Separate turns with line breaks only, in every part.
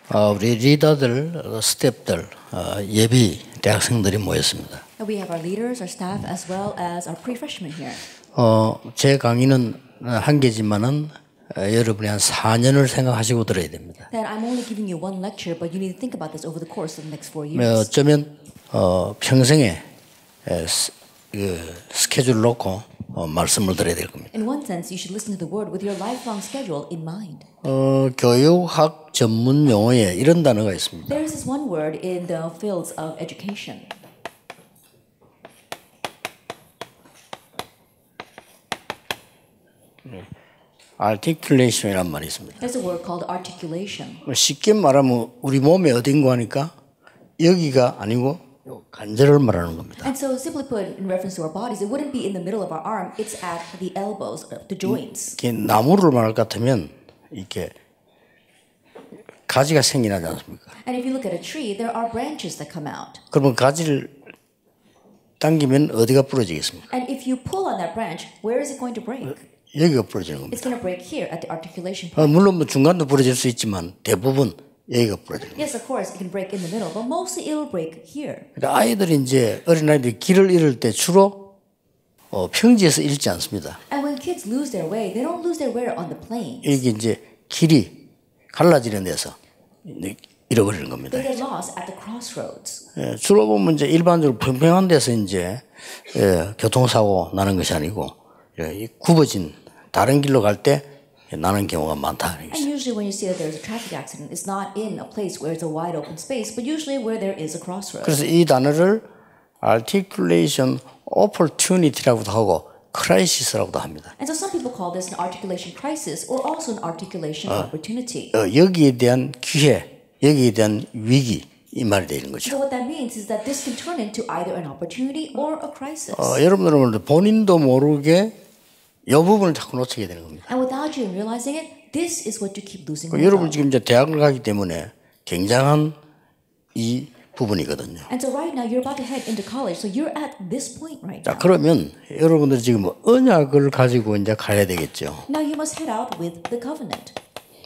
우리 리더들, 스태프들, 예비 대학생들이 모였습니다.
We have our leaders, our staff, as well as our pre-freshmen here.
제 강의는 한 개지만은 여러분이 한 4년을 생각하시고 들어야 됩니다.
That I'm only giving you one lecture, but you need to think about this over the course of the next 4 years.
어쩌면 평생에 스케줄 놓고 말씀을 드려야 될 겁니다.
In one sense, you should listen to the word with your lifelong schedule in mind.
교육학 전문 용어에 이런 단어가 있습니다.
There is this one word in the fields of education.
articulation이란 말이 있습니다.
There's a word called articulation.
쉽게 말하면 우리 몸의 어딘가 하니까 여기가 아니고 관절을 말하는 겁니다.
And so, simply put, in reference to our bodies, it wouldn't be in the middle of our arm; it's at the elbows, the joints.
나무를 말할 것 같으면 이렇게 가지가 생기나지 않습니까?
And if you look at a tree, there are branches that come out.
그러면 가지를 당기면 어디가 부러지겠습니까?
And if you pull on that branch, where is it going to break?
여기가 부러지는 겁니다.
It's going to break here at the articulation point.
물론 뭐 중간도 부러질 수 있지만 대부분 여기가 부러지는 겁니다.
Yes, of course, it can break in the middle, but mostly it'll break here.
아이들이 이제 어린아이들이 길을 잃을 때 주로 평지에서 잃지 않습니다.
And when kids lose their way, they don't lose their way on the plains.
이게 이제 길이 갈라지는 데서 잃어버리는 겁니다.
They get lost at the crossroads.
주로 보면 이제 일반적으로 평평한 데서 이제 교통사고 나는 것이 아니고 굽어진 다른 길로 갈 때 나는 경우가 많다.
And usually when you see that there's a traffic accident, it's not in a place where it's a wide open space, but usually where there is a crossroad.
그래서 이 단어를 articulation opportunity라고도 하고 crisis라고도 합니다.
And so some people call this an articulation crisis or also an articulation opportunity.
여기에 대한 기회, 여기에 대한 위기 이 말이 되는 거죠.
So what that means is that this can turn into either an opportunity or a crisis.
여러분들은 본인도 모르게 이 부분을 자꾸 놓치게 되는 겁니다.
And without you realizing it, this is what you keep losing.
여러분 지금 이제 대학을 가기 때문에 굉장한 이 부분이거든요.
And so right now you're about to head into college, so you're at this point right
자,
now.
그러면 여러분들이 지금 언약을 가지고 이제 가야 되겠죠.
Now you must head out with the covenant.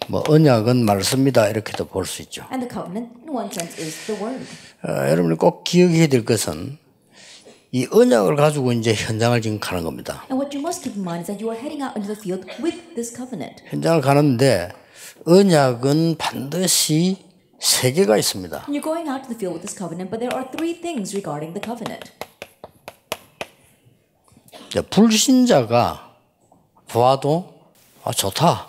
뭐 언약은 말씀이다 이렇게도 볼 수 있죠.
And the covenant, in one sense, is the word.
여러분이 꼭 기억해야 될 것은 이 언약을 가지고 이제 현장을 지금 가는 겁니다.
And what you must keep in mind is that you are heading out into the field with this covenant.
현장을 가는데 언약은 반드시 세 개가 있습니다.
And you're going out to the field with this covenant, but there are 3 things regarding the covenant.
불신자가 봐도 좋다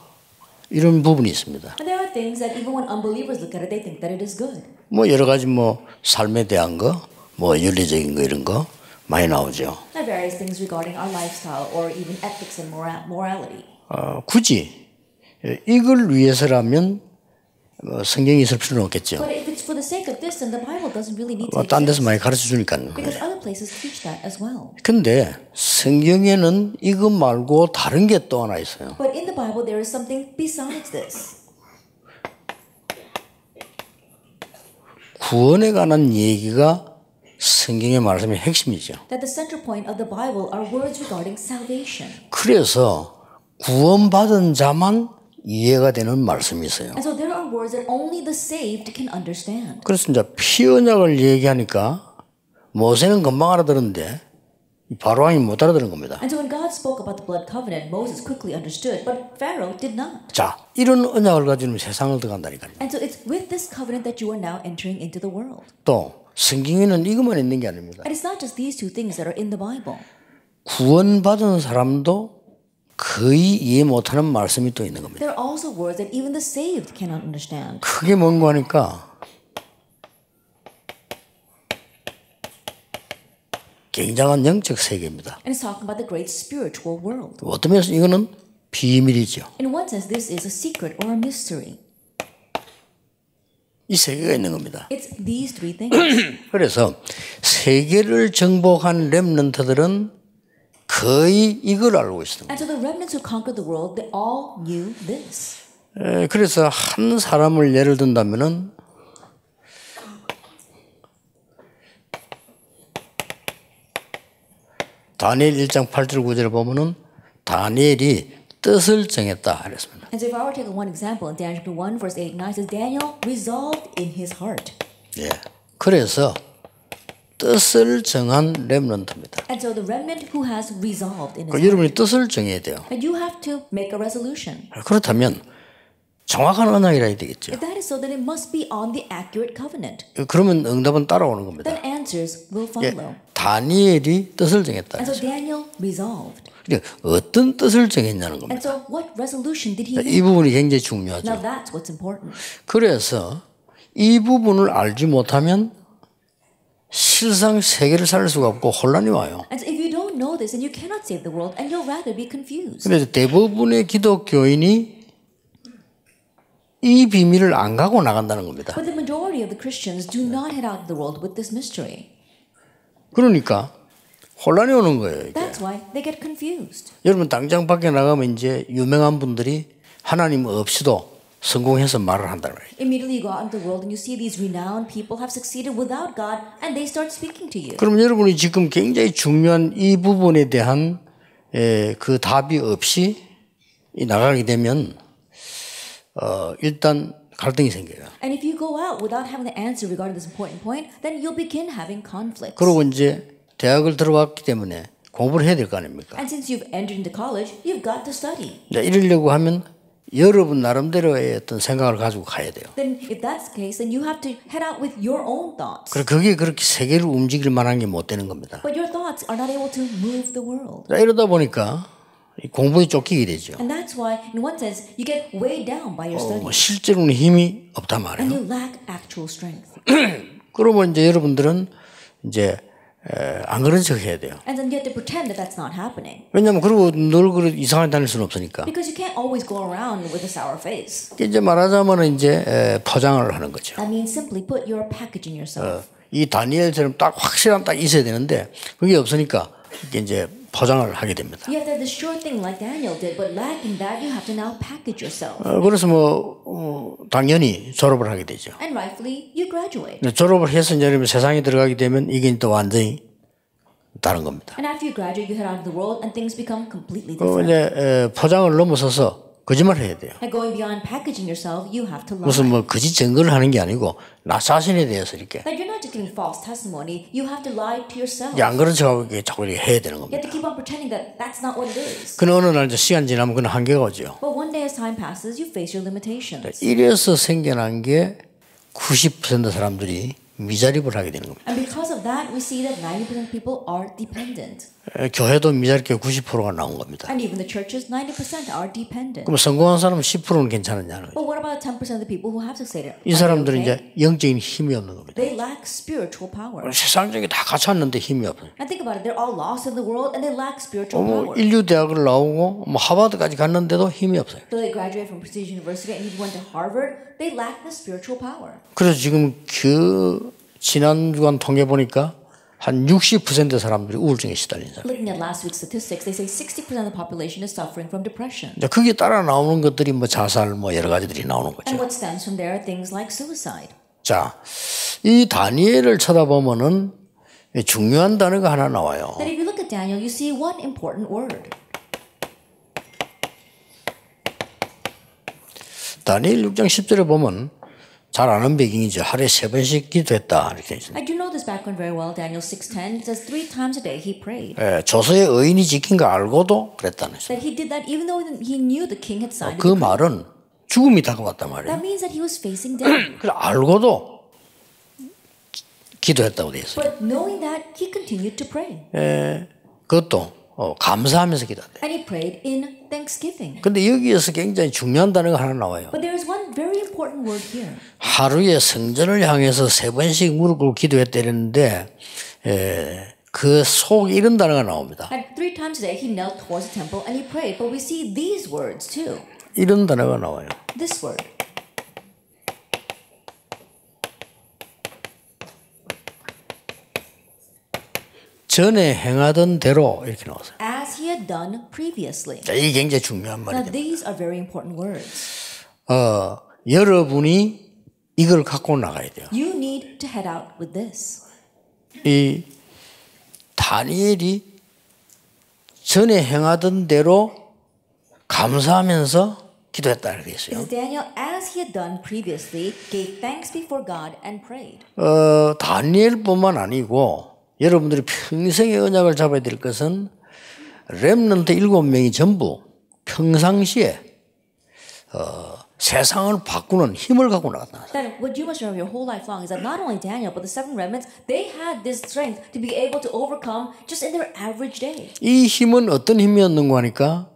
이런 부분이 있습니다.
And there are things that even when unbelievers look at it, they think that it is good.
뭐 여러 가지 뭐 삶에 대한 거, 뭐 윤리적인 거 이런 거 많이 나오죠.
There are various things regarding our lifestyle or even ethics and morality.
굳이 이걸 위해서라면 성경이 있을 필요는 없겠죠.
But if it's for the sake of this, then the Bible doesn't really need to
딴 데서
exist.
많이 가르쳐 주니까요.
Because other places teach that as well.
근데 성경에는 이것 말고 다른 게 또 하나 있어요.
But in the Bible, there is something besides this.
구원에 관한 얘기가 성경의 말씀의 핵심이죠.
That the center point of the Bible are words regarding salvation.
그래서 구원받은 자만 이해가 되는 말씀이 있어요.
And so there are words that only the saved can understand.
그래서 이제 피언약을 얘기하니까 모세는 금방 알아들었는데 바로왕이 못 알아들은 겁니다.
And so when God spoke about the blood covenant, Moses quickly understood, but Pharaoh did not.
자, 이런 언약을 가지고 세상을 들어간다니까요.
And so it's with this covenant that you are now entering into the world.
또 성경에는 이것만 있는 게 아닙니다.
And it's not just these 2 things that are in the Bible.
구원받은 사람도 거의 이해 못하는 말씀이 또 있는 겁니다.
There are also words that even the saved cannot understand.
그게 뭔가 하니까 굉장한 영적 세계입니다.
And it's talking about the great spiritual world.
어떤 면에서 이거는 비밀이죠.
In one sense, this is a secret or a mystery.
이 세계가 있는 겁니다.
It's these 3 things.
그래서 세계를 정복한 렘넌트들은 거의 이걸 알고 있습니다.
And so the remnants who conquered the world, they all knew this.
그래서 한 사람을 예를 든다면은 다니엘 1장 8절 9절을 보면은 다니엘이 뜻을 정했다 그랬습니다.
And so if I were to take one example in Daniel chapter 1 verse 8 and 9 says Daniel resolved in his heart.
예. 그래서 뜻을 정한 렘넌트입니다.
And so the remnant who has resolved in his
그러니까 여러분이 뜻을 정해야 돼요.
And you have to make a resolution.
그렇다면 정확한 언약이라 해야 되겠죠.
If that is so, then it must be on the accurate covenant.
그러면 응답은 따라오는 겁니다.
Then answers will
예,
follow.
다니엘이 뜻을 정했다.
And so Daniel resolved.
그러니까 어떤 뜻을 정했냐는 겁니다.
And so what resolution did he
이
make?
부분이 굉장히
Now
중요하죠.
that's what's important.
그래서 이 부분을 알지 못하면 실상 세계를 살릴 수가 없고 혼란이 와요.
And so if you don't know this, then you cannot save the world, and you'll rather be confused.
그래서 대부분의 기독교인이 이 비밀을 안 갖고 나간다는 겁니다.
But the majority of the Christians do not head out of the world with this mystery.
그러니까 혼란이 오는 거예요. 이게.
That's why they get confused.
여러분 당장 밖에 나가면 이제 유명한 분들이 하나님 없이도 성공해서 말을 한다는 거예요.
Immediately you go out into the world and you see these renowned people have succeeded without God, and they start speaking to you.
그럼 여러분이 지금 굉장히 중요한 이 부분에 대한 그 답이 없이 나가게 되면 일단 갈등이 생겨요.
And if you go out without having the answer regarding this important point, then you'll begin having conflicts.
그리고 이제 대학을 들어갔기 때문에 공부를 해야 될 거 아닙니까?
And since you've entered into college, you've got to study.
이러려고 하면 여러분 나름대로의 어떤 생각을 가지고 가야 돼요.
Then if that's the case, then you have to head out with your own thoughts.
그래 그게 그렇게 세계를 움직일 만한 게 못 되는 겁니다.
But your thoughts are not able to move the world.
이러다 보니까 공부에 쫓기게 되죠.
And that's why, in one sense, you get weighed down by your studies.
실제로는 힘이 없단
And
말이에요.
you lack actual strength.
그러면 이제 여러분들은 이제 안 그런 척 해야 돼요.
And then you have to pretend that that's not happening.
왜냐면 그리고 늘 그렇게 이상하게 다닐 수는 없으니까.
Because you can't always go around with a sour face.
이제 말하자면 이제 포장을 하는 거죠.
That means simply put your packaging yourself.
이 다니엘처럼 딱 확실한 딱 있어야 되는데 그게 없으니까 이게 이제 포장을 하게 됩니다.
You have to have the sure thing like Daniel did, but lacking that, you have to now package yourself.
그래서 당연히 졸업을 하게 되죠.
And rightfully, you graduate.
졸업을 해서 이제 세상에 들어가게 되면 이게 또 완전히 다른 겁니다.
And after you graduate, you head out of the world, and things become completely
그
different.
이제 포장을 넘어서서 거짓말 해야 돼요.
And going beyond packaging yourself, you have to lie.
무슨 거짓 증거를 하는 게 아니고 나 자신에 대해서 이렇게
Like you're not just giving false testimony, you have to lie to yourself.
안 그런 척하고 자꾸 이렇게 해야 되는
You
겁니다.
have to keep on pretending that that's not what it is.
그는 어느 날 이제 시간 지나면 그는 한계가 오죠.
But one day as time passes, you face your limitations.
이래서 생겨난 게 90% 사람들이 미자립을 하게 되는 겁니다.
And because of that, we see that 90% of people are dependent.
교회도 미자립계 90%가 나온 겁니다.
And even the churches, 90% are dependent.
그럼 성공한 사람은 10%는 괜찮느냐는 거예요.
But what about 10% of the people who have succeeded?
이 사람들은 이제 영적인 힘이 없는 겁니다.
They lack spiritual power.
세상적인 다 갖췄는데 힘이 없어요.
And think about it, they're all lost in the world and they lack spiritual power.
인류 대학을 나오고 하버드까지 갔는데도 힘이 없어요.
So they graduate from prestigious university and even went to Harvard, they lack the spiritual power.
그래서 지금 지난 주간 통계 보니까 한 60% 사람들이 우울증에 시달린 사람.
Looking at last week's statistics, they say 60% of the population is suffering from depression.
이제 그게 따라 나오는 것들이 자살 여러 가지들이 나오는
And
거죠.
what stems from there are things like suicide.
자, 이 다니엘을 쳐다보면은 중요한 단어가 하나 나와요.
That if you look at Daniel, you see one important word.
다니엘 6장 10절에 보면 잘 아는 배경이죠. 하루에 3번씩 기도했다 이렇게 있습니다.
I do know this background very well. Daniel 6:10 it says 3 times a day he prayed.
조서의 의인이 지킨 거 알고도 그랬다는 거죠.
That he did that even though he knew the king had signed
그
it.
말은 죽음이 다가왔단 말이에요.
That means that he was facing death.
그래 알고도 기도했다고 되어 있어요.
But knowing that, he continued to pray.
그것도 감사하면서 기도한대.
And he prayed in thanksgiving.
근데 여기에서 굉장히 중요한 단어가 하나 나와요.
But there is one very important word here.
하루에 성전을 향해서 3번씩 무릎 꿇고 기도했다는데 그 속에 이런 단어가 나옵니다.
And 3 times a day he knelt towards the temple and he prayed. But we see these words too.
이런 단어가 나와요.
This word.
전에 행하던 대로 이렇게 나왔어요.
As he had done previously.
자, 이게 굉장히 중요한
Now
말이죠.
these are very important words.
여러분이 이걸 갖고 나가야 돼요.
You need to head out with this.
이 다니엘이 전에 행하던 대로 감사하면서 기도했다 이렇게 했어요.
Because Daniel, as he had done previously, gave thanks before God and prayed.
다니엘뿐만 아니고 여러분들이 평생의 언약을 잡아야 될 것은 렘넌트 7명이 전부 평상시에 세상을 바꾸는 힘을 갖고 나갔다.
That what you must remember your whole life long is that not only Daniel but the 7 remnants, they had this strength to be able to overcome just in their average day.
이 힘은 어떤 힘이었는가 하니까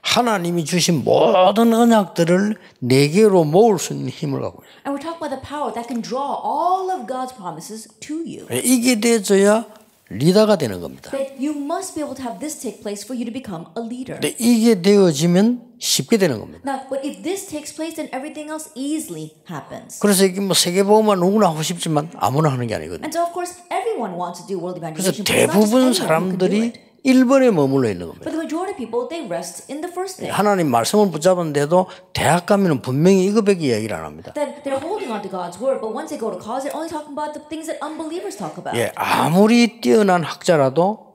하나님이 주신 모든 언약들을 내게로 모을 수 있는 힘을 갖고 있어요.
And we're talking about the power that can draw all of God's promises to you.
이게 돼줘야 리더가 되는 겁니다.
That you must be able to have this take place for you to become a leader.
근데 이게 되어지면 쉽게 되는 겁니다.
Now, but if this takes place, then everything else easily happens.
그래서 이게 뭐 세계보험만 누구나 하고 싶지만 아무나 하는 게 아니거든요.
And so, of course, everyone wants to do world
그래서
evangelization, but it's not just
대부분
anyone who can do
사람들이
it.
1번에 머물러 있는 겁니다.
But the majority of people, they rest in the first thing.
하나님 말씀을 붙잡았는데도 대학 가면 분명히 이거밖에 이야기를 안 합니다.
That they're holding on to God's word, but once they go to college, they're only talking about the things that unbelievers talk about.
예, 아무리 뛰어난 학자라도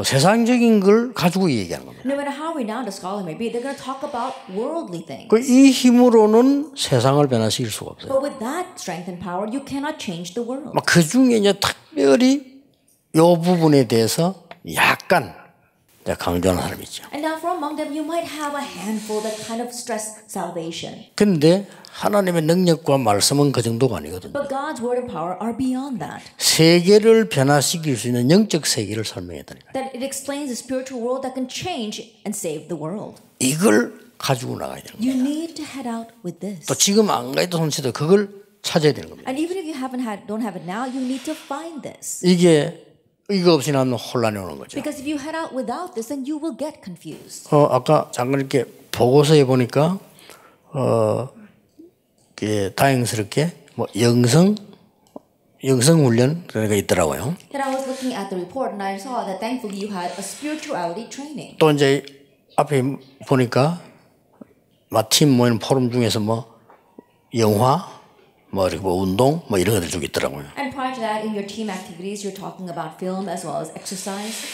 세상적인 걸 가지고 얘기하는 겁니다.
No matter how renowned a scholar may be, they're going to talk about worldly things.
이 힘으로는 세상을 변화시킬 수가 없어요.
But with that strength and power, you cannot change the world.
그 중에 이제 특별히 이 부분에 대해서 약간 강조하는 사람이 있죠.
And now, for among them, you might have a handful that kind of stress salvation.
근데 하나님의 능력과 말씀은 그 정도가 아니거든요.
But God's word and power are beyond that.
세계를 변화시킬 수 있는 영적 세계를 설명했다니까요.
That it explains the spiritual world that can change and save the world.
이걸 가지고 나가야 되는 거예요.
You need to head out with this.
또 지금 안 가있던 손치도 그걸 찾아야 되는 겁니다.
And even if you don't have it now, you need to find this.
이거 없이 나면 혼란이 오는 거죠.
Because if you head out without this, then you will get confused.
아까 잠깐 이렇게 보고서에 보니까 다행스럽게 뭐 영성 훈련 그러니까 있더라고요.
Then I was looking at the report and I saw that thankfully you had a spirituality training.
또 이제 앞에 보니까 팀 모임 포럼 중에서 뭐 영화 뭐 운동 뭐 이런 것들 쭉 있더라고요.
And prior to that, in your team activities, you're talking about film as well as exercise.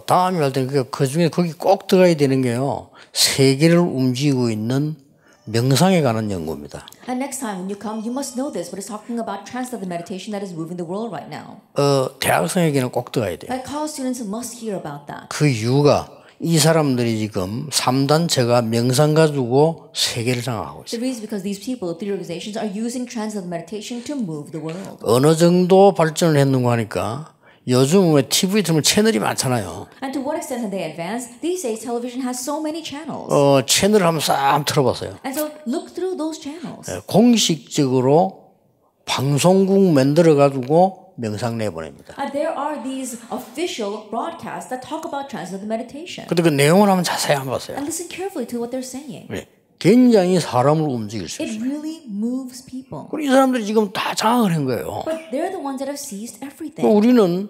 다음에 할 때는 그 중에 거기 꼭 들어가야 되는 게요. 세계를 움직이고 있는 명상에 관한 연구입니다.
And next time when you come, you must know this, but it's talking about translated meditation that is moving the world right now.
대학생에게는 꼭 들어가야 돼요.
Like college students must hear about that.
그 이유가 이 사람들이 지금 3단체가 명상 가지고 세계를 장악하고 있어요.
The reason is because these people, three organizations, are using translated meditation to move the world.
어느 정도 발전을 했는가 하니까 요즘 왜 TV 틀면 채널이 많잖아요.
And to what extent have they advanced? These days, television has so many channels.
채널을 한번 싹 틀어봤어요.
And so look through those channels.
공식적으로 방송국 만들어 가지고 명상 내보냅니다.
There are these official broadcasts that talk about translated meditation.
근데 그 내용을 한번 자세히 한번 봤어요.
And listen carefully to what they're saying.
굉장히 사람을 움직일 수
It
있어요.
really moves people.
이 사람들이 지금 다 장악을 한 거예요.
But they're the ones that have seized everything.
우리는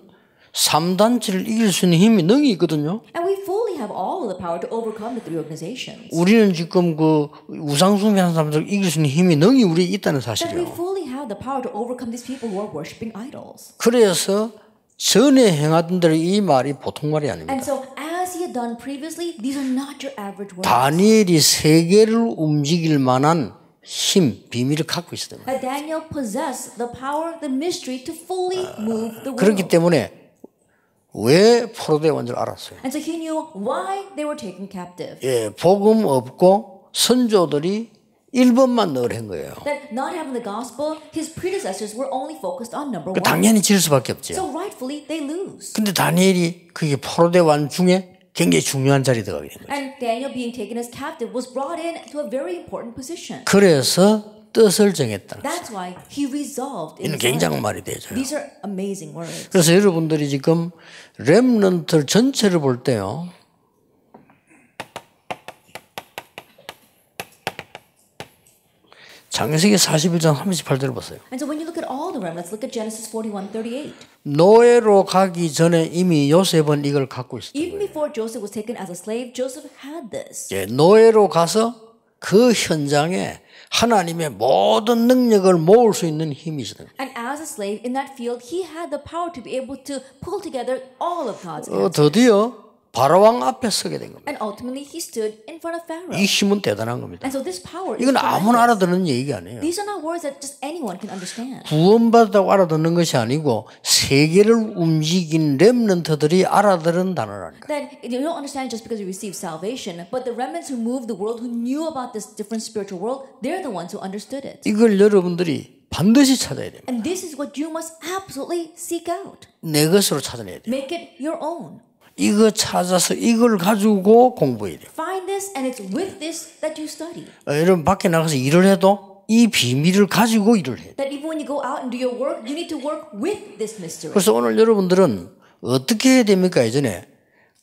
3단체를 이길 수 있는 힘이 능히 있거든요.
And we fully have all of the power to overcome the three organizations.
우리는 지금 그 우상숭배하는 사람들 이길 수 있는 힘이 능히 우리에 있다는
That we
사실이에요.
fully have the power to overcome these people who are worshiping idols.
그래서 전에 행하던 대로 이 말이 보통 말이 아닙니다.
And so as he had done previously, these are not your average words.
다니엘이 세계를 움직일 만한 힘, 비밀을 갖고 있었던 거예요.
Daniel possessed the power, the mystery to fully move the world.
그렇기 때문에 왜 포로되어 줄 알았어요.
And so he knew why they were taken captive.
복음 없고 선조들이 1번만 늘 한 거예요.
That not having the gospel, his predecessors were only focused on number one.
당연히 질 수밖에 없죠.
So rightfully they lose.
근데 다니엘이 그게 포로되어 완 중에 굉장히 중요한 자리에 들어가게 된 거예요.
And Daniel being taken as captive was brought in to a very important position.
그래서 뜻을 정했다.
That's why he resolved in
이는
his
굉장한
heart.
말이 되죠.
These are amazing words.
그래서 여러분들이 지금 렘넌트 전체를 볼 때요. 창세기 41장 38절을 보세요.
And so when you look at all the remnants, look at Genesis 41:38.
노예로 가기 전에 이미 요셉은 이걸 갖고 있었어요.
Even before Joseph was taken as a slave, Joseph had this.
노예로 가서 그 현장에 하나님의 모든 능력을 모을 수 있는 힘이 있어요.
And as a slave in that field, he had the power to be able to pull together all of God's
드디어 바로왕 앞에 서게 된 겁니다.
And ultimately he stood in front of Pharaoh.
이 힘은 대단한 겁니다.
And so this power is
이건 아무나
tremendous.
알아듣는 얘기가 아니에요.
These are not words that just anyone can understand.
구원받았다고 알아듣는 것이 아니고 세계를 움직인 렘넌트들이 알아들은 단어라니까.
That you don't understand just because you receive salvation, but the remnants who moved the world, who knew about this different spiritual world, they're the ones who understood it.
이걸 여러분들이 반드시 찾아야 됩니다.
And this is what you must absolutely seek out.
내 것으로 찾아내야 돼요.
Make it your own.
이거 찾아서 이걸 가지고 공부해야 돼요.
Find this, and it's with this that you study.
여러분 밖에 나가서 일을 해도 이 비밀을 가지고 일을 해요.
That even when you go out and do your work, you need to work with this mystery.
그래서 오늘 여러분들은 어떻게 해야 됩니까? 예전에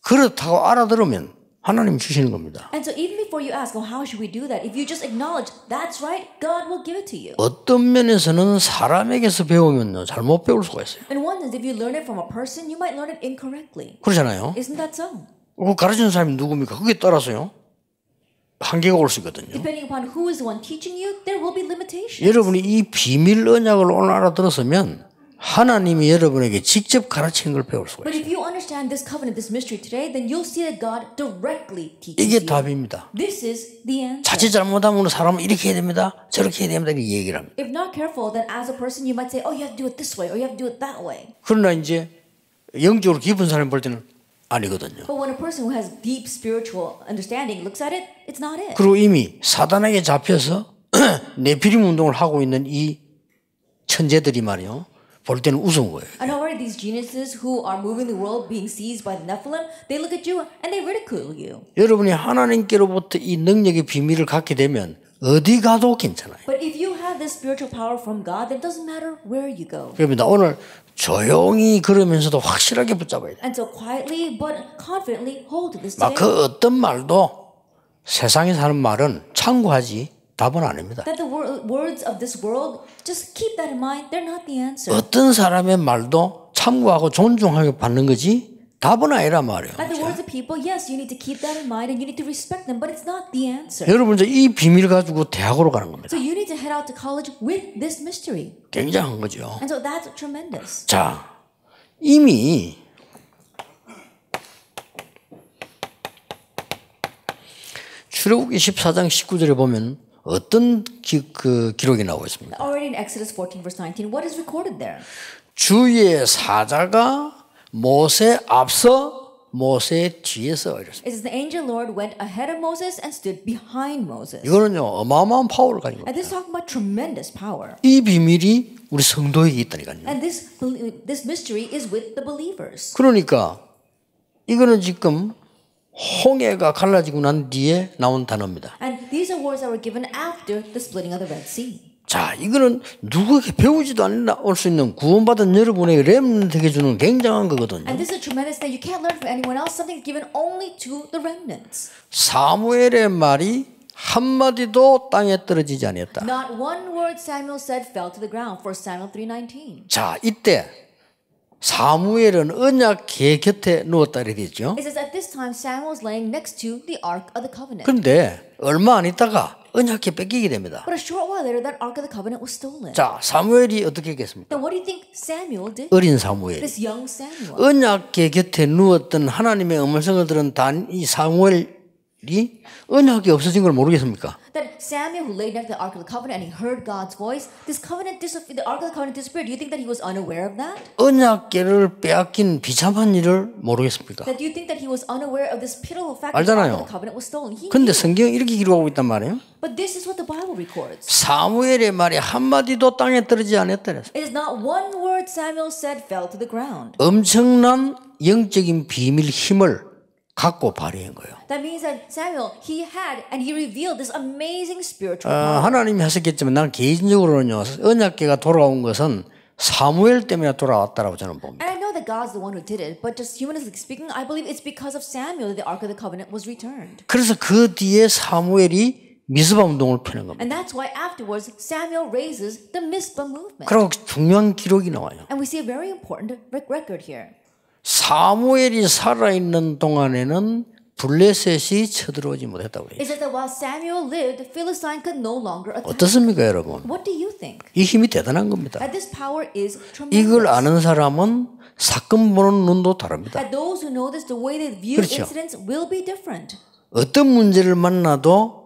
그렇다고 알아들으면 하나님 주시는 겁니다.
And so even before you ask, well, how should we do that? If you just acknowledge that's right, God will give it to you.
어떤 면에서는 사람에게서 배우면요 잘못 배울 수가 있어요.
And one is if you learn it from a person, you might learn it incorrectly.
그렇잖아요.
Isn't that so?
그 가르치는 사람이 누굽니까? 그게 따라서요 한계가 올 수 있거든요.
Depending upon who is the one teaching you, there will be limitations.
여러분이 이 비밀 언약을 오늘 알아들었으면 하나님이 여러분에게 직접 가르치는 걸 배울 수가
But
있어요.
if you understand this covenant, this mystery today, then you'll see that God directly teaches
이게
you.
답입니다.
This is the answer.
자칫 잘못하면 사람은 이렇게 해야 됩니다. 저렇게 해야 됩니다. 이렇게 얘기를 합니다.
If not careful, then as a person, you might say, oh, you have to do it this way, or you have to do it that way.
그러나 이제 영적으로 깊은 사람 볼 때는 아니거든요.
But when a person who has deep spiritual understanding looks at it, it's not it.
그리고 이미 사단에게 잡혀서 네피림 운동을 하고 있는 이 천재들이 말이요. 볼 때는 우스운 거예요.
And already these geniuses who are moving the world, being seized by the Nephilim, they look at you and they ridicule you.
여러분이 하나님께로부터 이 능력의 비밀을 갖게 되면 어디 가도 괜찮아요.
But if you have this spiritual power from God, then it doesn't matter where you go.
그럽니다. 오늘 조용히 그러면서도 확실하게 붙잡아야 돼요.
And so quietly but confidently hold to this
막
today.
그 어떤 말도 세상에서 하는 말은 참고하지 답은 아닙니다.
That the words of this world, just keep that in mind, they're not the answer.
어떤 사람의 말도 참고하고 존중하게 받는 거지 답은 아니란 말이에요.
That the words of people, yes, you need to keep that in mind and you need to respect them, but it's not the answer.
여러분 이제 이 비밀 가지고 대학으로 가는 겁니다.
So you need to head out to college with this mystery.
굉장한 거죠.
And so that's tremendous.
자, 이미 출애굽기 14장 19절에 보면 어떤 기록이 나오고 있습니다.
Already in Exodus 14 verse 19, what is recorded there?
주의 사자가 모세 앞서 모세 뒤에서 이랬습니다.
It says the angel Lord went ahead of Moses and stood behind Moses.
이거는요 어마어마한 파워를 가진 겁니다.
And this is talking about tremendous power.
이 비밀이 우리 성도에게 있다니까요.
And this mystery is with the believers.
그러니까 이거는 지금 홍해가 갈라지고 난 뒤에 나온 단어입니다.
And these are words that were given after the splitting of the Red Sea.
자, 이거는 누구에게 배우지도 않을 수 있는 구원받은 여러분에게 렘넌트에게 주는 굉장한 거거든요.
And this is a tremendous thing. You can't learn from anyone else. Something given only to the remnants.
사무엘의 말이 한마디도 땅에 떨어지지 아니었다.
Not one word Samuel said fell to the ground. 1 Samuel 3:19.
자, 이때 사무엘은 언약궤 곁에 누웠다 이렇게 됐죠.
It says at this time Samuel was laying next to the Ark of the Covenant.
그런데 얼마 안 있다가 언약궤 뺏기게 됩니다.
But a short while later, that Ark of the Covenant was stolen.
자, 사무엘이 어떻게 했겠습니까?
Then what do you think Samuel did?
어린 사무엘.
This young Samuel.
언약궤 곁에 누웠던 하나님의 음성을 들은 이 사무엘이 언약이 없어진 걸 모르겠습니까?
That Samuel, who laid next to the Ark of the Covenant and he heard God's voice, the Ark of the Covenant disappeared. Do you think that he was unaware of that?
언약궤를 빼앗긴 비참한 일을 모르겠습니까?
That you think that he was unaware of this pitiful fact that the
알잖아요.
Ark of the Covenant was stolen? He
근데
knew.
성경은 이렇게 기록하고 있단 말이에요.
But this is what the Bible records.
사무엘의 말이 한마디도 땅에 떨어지지 않았다.
It is not one word Samuel said fell to the ground.
엄청난 영적인 비밀 힘을 갖고 발휘한 거예요.
That means that Samuel, he had and he revealed this amazing spiritual power.
하나님이 하셨겠지만 나는 개인적으로는요. 언약궤가 돌아온 것은 사무엘 때문에 돌아왔다라고 저는 봅니다.
And I know that God's the one who did it, but just humanistically speaking, I believe it's because of Samuel that the Ark of the Covenant was returned.
그래서 그 뒤에 사무엘이 미스바 운동을 펴는 겁니다.
And that's why afterwards Samuel raises the Mizpah movement.
그리고 중요한 기록이 나와요.
And we see a very important record here.
사무엘이 살아있는 동안에는 블레셋이 쳐들어오지 못했다고 해요.
It says that while Samuel lived, Philistine could no longer attack.
어떻습니까, 여러분?
What do you think?
이 힘이 대단한 겁니다.
That this power is
이걸
tremendous.
아는 사람은 사건 보는 눈도 다릅니다.
That those who know this, the way they view
그렇죠.
incidents will be different.
어떤 문제를 만나도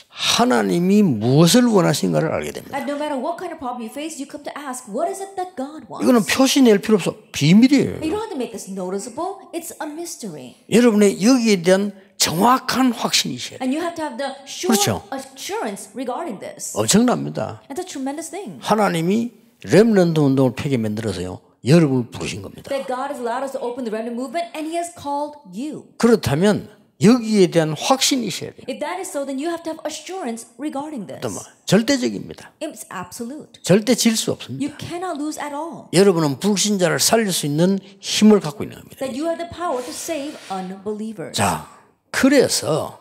하나님이 무엇을 원하신가를 알게 됩니다.
And no matter what kind of problem you face, you come to ask, what is it that God wants?
이거는 표시 낼 필요 없어. 비밀이에요.
You don't have to make this noticeable. It's a mystery.
여러분의 여기에 대한 정확한 확신이 있어야 돼요.
And you have to have the sure
그렇죠.
assurance regarding this.
엄청납니다.
That's a tremendous thing.
하나님이 렘넌트 운동을 펴게 만들어서요. 여러분을 부르신 겁니다.
That God has allowed us to open the remnant movement and He has called you.
그렇다면 여기에 대한 확신이 있어야 돼요.
If that is so, then you have to have assurance regarding this.
또 뭐, 절대적입니다.
It's absolute.
절대 질 수 없습니다.
You cannot lose at all.
여러분은 불신자를 살릴 수 있는 힘을 갖고 있는 겁니다.
That you have the power to save unbelievers.
자, 그래서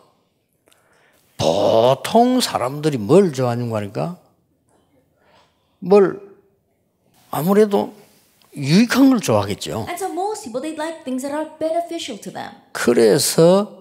보통 사람들이 뭘 좋아하는 거니까 뭘 아무래도 유익한 걸 좋아하겠죠.
And so most people, they like things that are beneficial to them.
그래서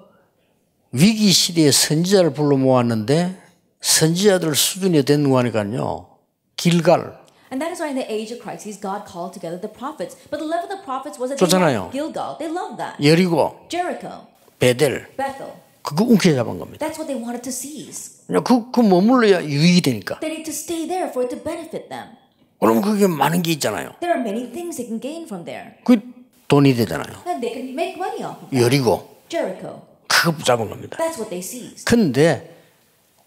위기 시대에 선지자를 불러 모았는데 선지자들 수준이 된 거니까요. 길갈.
And that is why in the age of crises, God called together the prophets. But the level of the prophets was that
좋잖아요.
they loved Gilgal. They loved that.
여리고,
Jericho,
베델.
Bethel.
그거 움켜잡은 겁니다.
That's what they wanted to seize.
그 머물러야 유익이 되니까.
They need to stay there for it to benefit them.
그럼 그게 많은 게 있잖아요.
There are many things they can gain from there.
그 돈이 되잖아요.
And they can make money off of that.
여리고.
Jericho.
그거 붙잡은 겁니다.
That's what they seized.
근데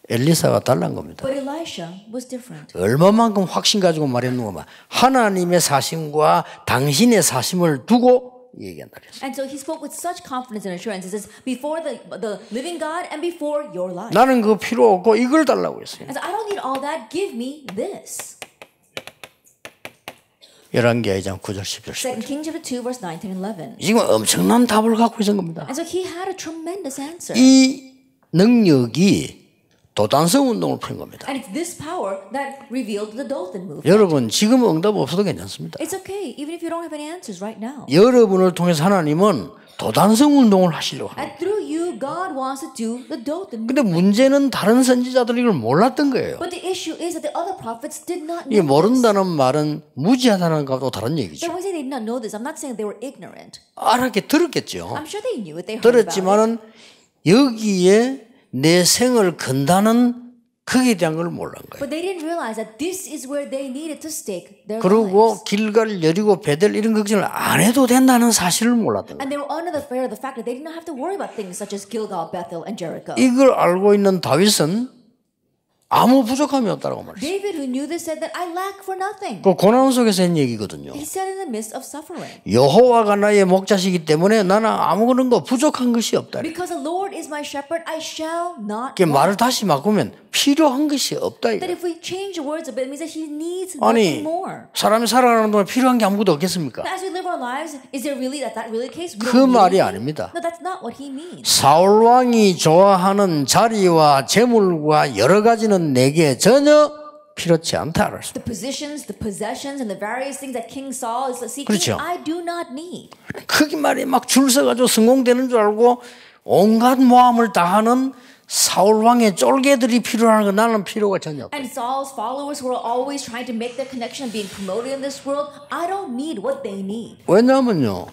엘리사가 달란 겁니다.
But Elisha was different.
얼마만큼 확신 가지고 말했는가 하나님의 사심과 당신의 사심을 두고 얘기한다 그랬어요.
And so he spoke with such confidence and assurance. He says, before the living God and before your life.
나는 그거 필요 없고 이걸 달라고 했어요.
And so I don't need all that. Give me this.
열왕기하 2장 9절 10절
2
11절.
Kings chapter 2 verse 9, 10, and 11.
지금 엄청난 답을 갖고 있는 겁니다.
And so he had a tremendous answer.
이 능력이 도단성 운동을 푼 겁니다.
And it's this power that revealed the Dothan movement.
여러분 지금 응답 없어도 괜찮습니다.
It's okay, even if you don't have any answers right now.
여러분을 통해서 하나님은 도단성 운동을 하시려고 합니다.
And through you, God wants to do the Dothan
근데
movement.
문제는 다른 선지자들이 이걸 몰랐던 거예요.
But the issue is that the other prophets did not
이
know this.
모른다는 말은 무지하다는 것도 다른
So
얘기죠.
when I say they did not know this, I'm not saying they were ignorant.
알았게 들었겠죠.
I'm sure they knew it. They heard about it.
들었지만은 여기에 내 생을 건다는 거기에 대한 걸 몰란 거예요.
But they didn't realize that this is where they needed to stake their
그리고
lives.
길갈 여리고 베델 이런 걱정을 안 해도 된다는 사실을 몰랐던 거예요.
And they were under the fear of the fact that they did not have to worry about things such as Gilgal, Bethel, and Jericho.
이걸 알고 있는 다윗은 아무 부족함이 없다고 말했어요.
David, who knew this, said that I lack for nothing.
그 고난 속에서 한 얘기거든요.
He said in the midst of suffering.
여호와가 나의 목자시기 때문에 나는 아무 그런 거 부족한 것이 없다.
Because the Lord is my shepherd, I shall not
그
want.
말을 다시 바꾸면 필요한 것이 없다.
That
이거.
if we change the words a bit, it means that he needs
아니
nothing more.
사람이 살아가는 동안 필요한 게 아무것도 없겠습니까?
As we live our lives, is there really that really the case? We
그
don't need
말이
anything?
아닙니다.
No, that's not what he means.
사울 왕이 좋아하는 자리와 재물과 여러 가지는 내게 전혀 필요치 않다.
The positions, the possessions, and the various things that King Saul is seeking,
그렇죠.
I do not need.
크게 말해 막 줄 서가지고 성공되는 줄 알고 온갖 모함을 다하는 사울 왕의 쫄개들이 필요한 거 나는 필요가 전혀 없다.
And Saul's followers who are always trying to make their connection and being promoted in this world, I don't need what they need.
왜냐하면요.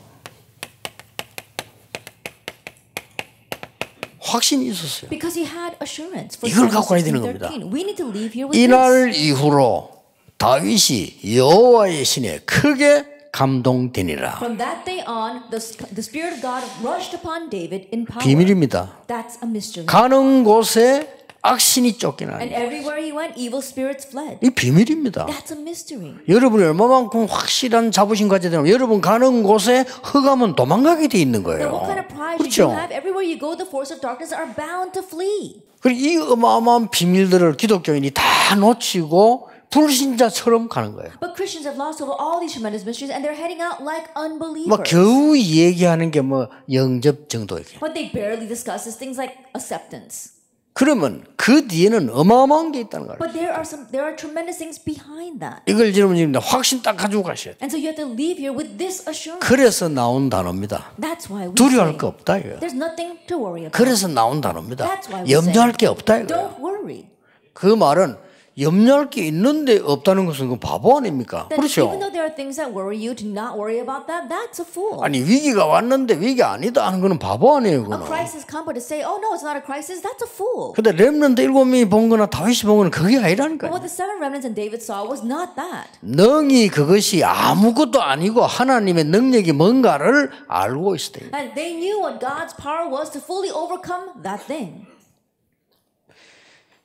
확신이 있었어요.
Because he had assurance. For
이걸
Psalm
갖고 가야 되는
16:13.
겁니다.
We need to leave here with
이날
this.
이후로 다윗이 여호와의 신에 크게 감동되니라.
From that day on, the Spirit of God rushed upon David in power.
비밀입니다.
That's a mystery.
가는 곳에 악신이 쫓기나니.
And everywhere he went, evil spirits fled.
이 비밀입니다.
That's a mystery.
여러분이 얼마만큼 확실한 자부심 가져야 되냐면 여러분 가는 곳에 흑암은 도망가게 돼 있는
Then
거예요.
what kind of pride
그렇죠?
should you have? Everywhere you go, the force of darkness are bound to flee.
그리고 이 어마어마한 비밀들을 기독교인이 다 놓치고 불신자처럼 가는 거예요.
But Christians have lost over all these tremendous mysteries and they're heading out like unbelievers.
막 겨우 얘기하는 게 뭐 영접 정도예요.
What they barely discuss is things like acceptance.
그러면 그 뒤에는 어마어마한 게 있다는 거예요.
But there are tremendous things behind that.
이걸 여러분 확신 딱 가지고 가셔야 돼요.
And so you have to leave here with this assurance.
그래서 나온 단어입니다.
That's why we
두려워할
say
거 없다 이거예요.
there's nothing to worry about.
그래서 나온 단어입니다.
That's why we
염려할
say
게 없다 이거예요.
don't worry.
그 말은 염려할 게 있는데 없다는 것은 그 바보 아닙니까?
That
그렇죠?
even though there are things that worry you, to not worry about that, that's a fool.
아니 위기가 왔는데 위기 아니다 하는 거는 바보 아니에요.
A
그거는.
crisis come, but to say, oh no, it's not a crisis, that's a fool.
근데 렘넌트 7명이 본 거나 다윗이 본 거는 그게
But
아니라니까요.
what the seven remnants and David saw was not that.
능히 그것이 아무것도 아니고 하나님의 능력이 뭔가를 알고 있어야 돼요.
And they knew what God's power was to fully overcome that thing.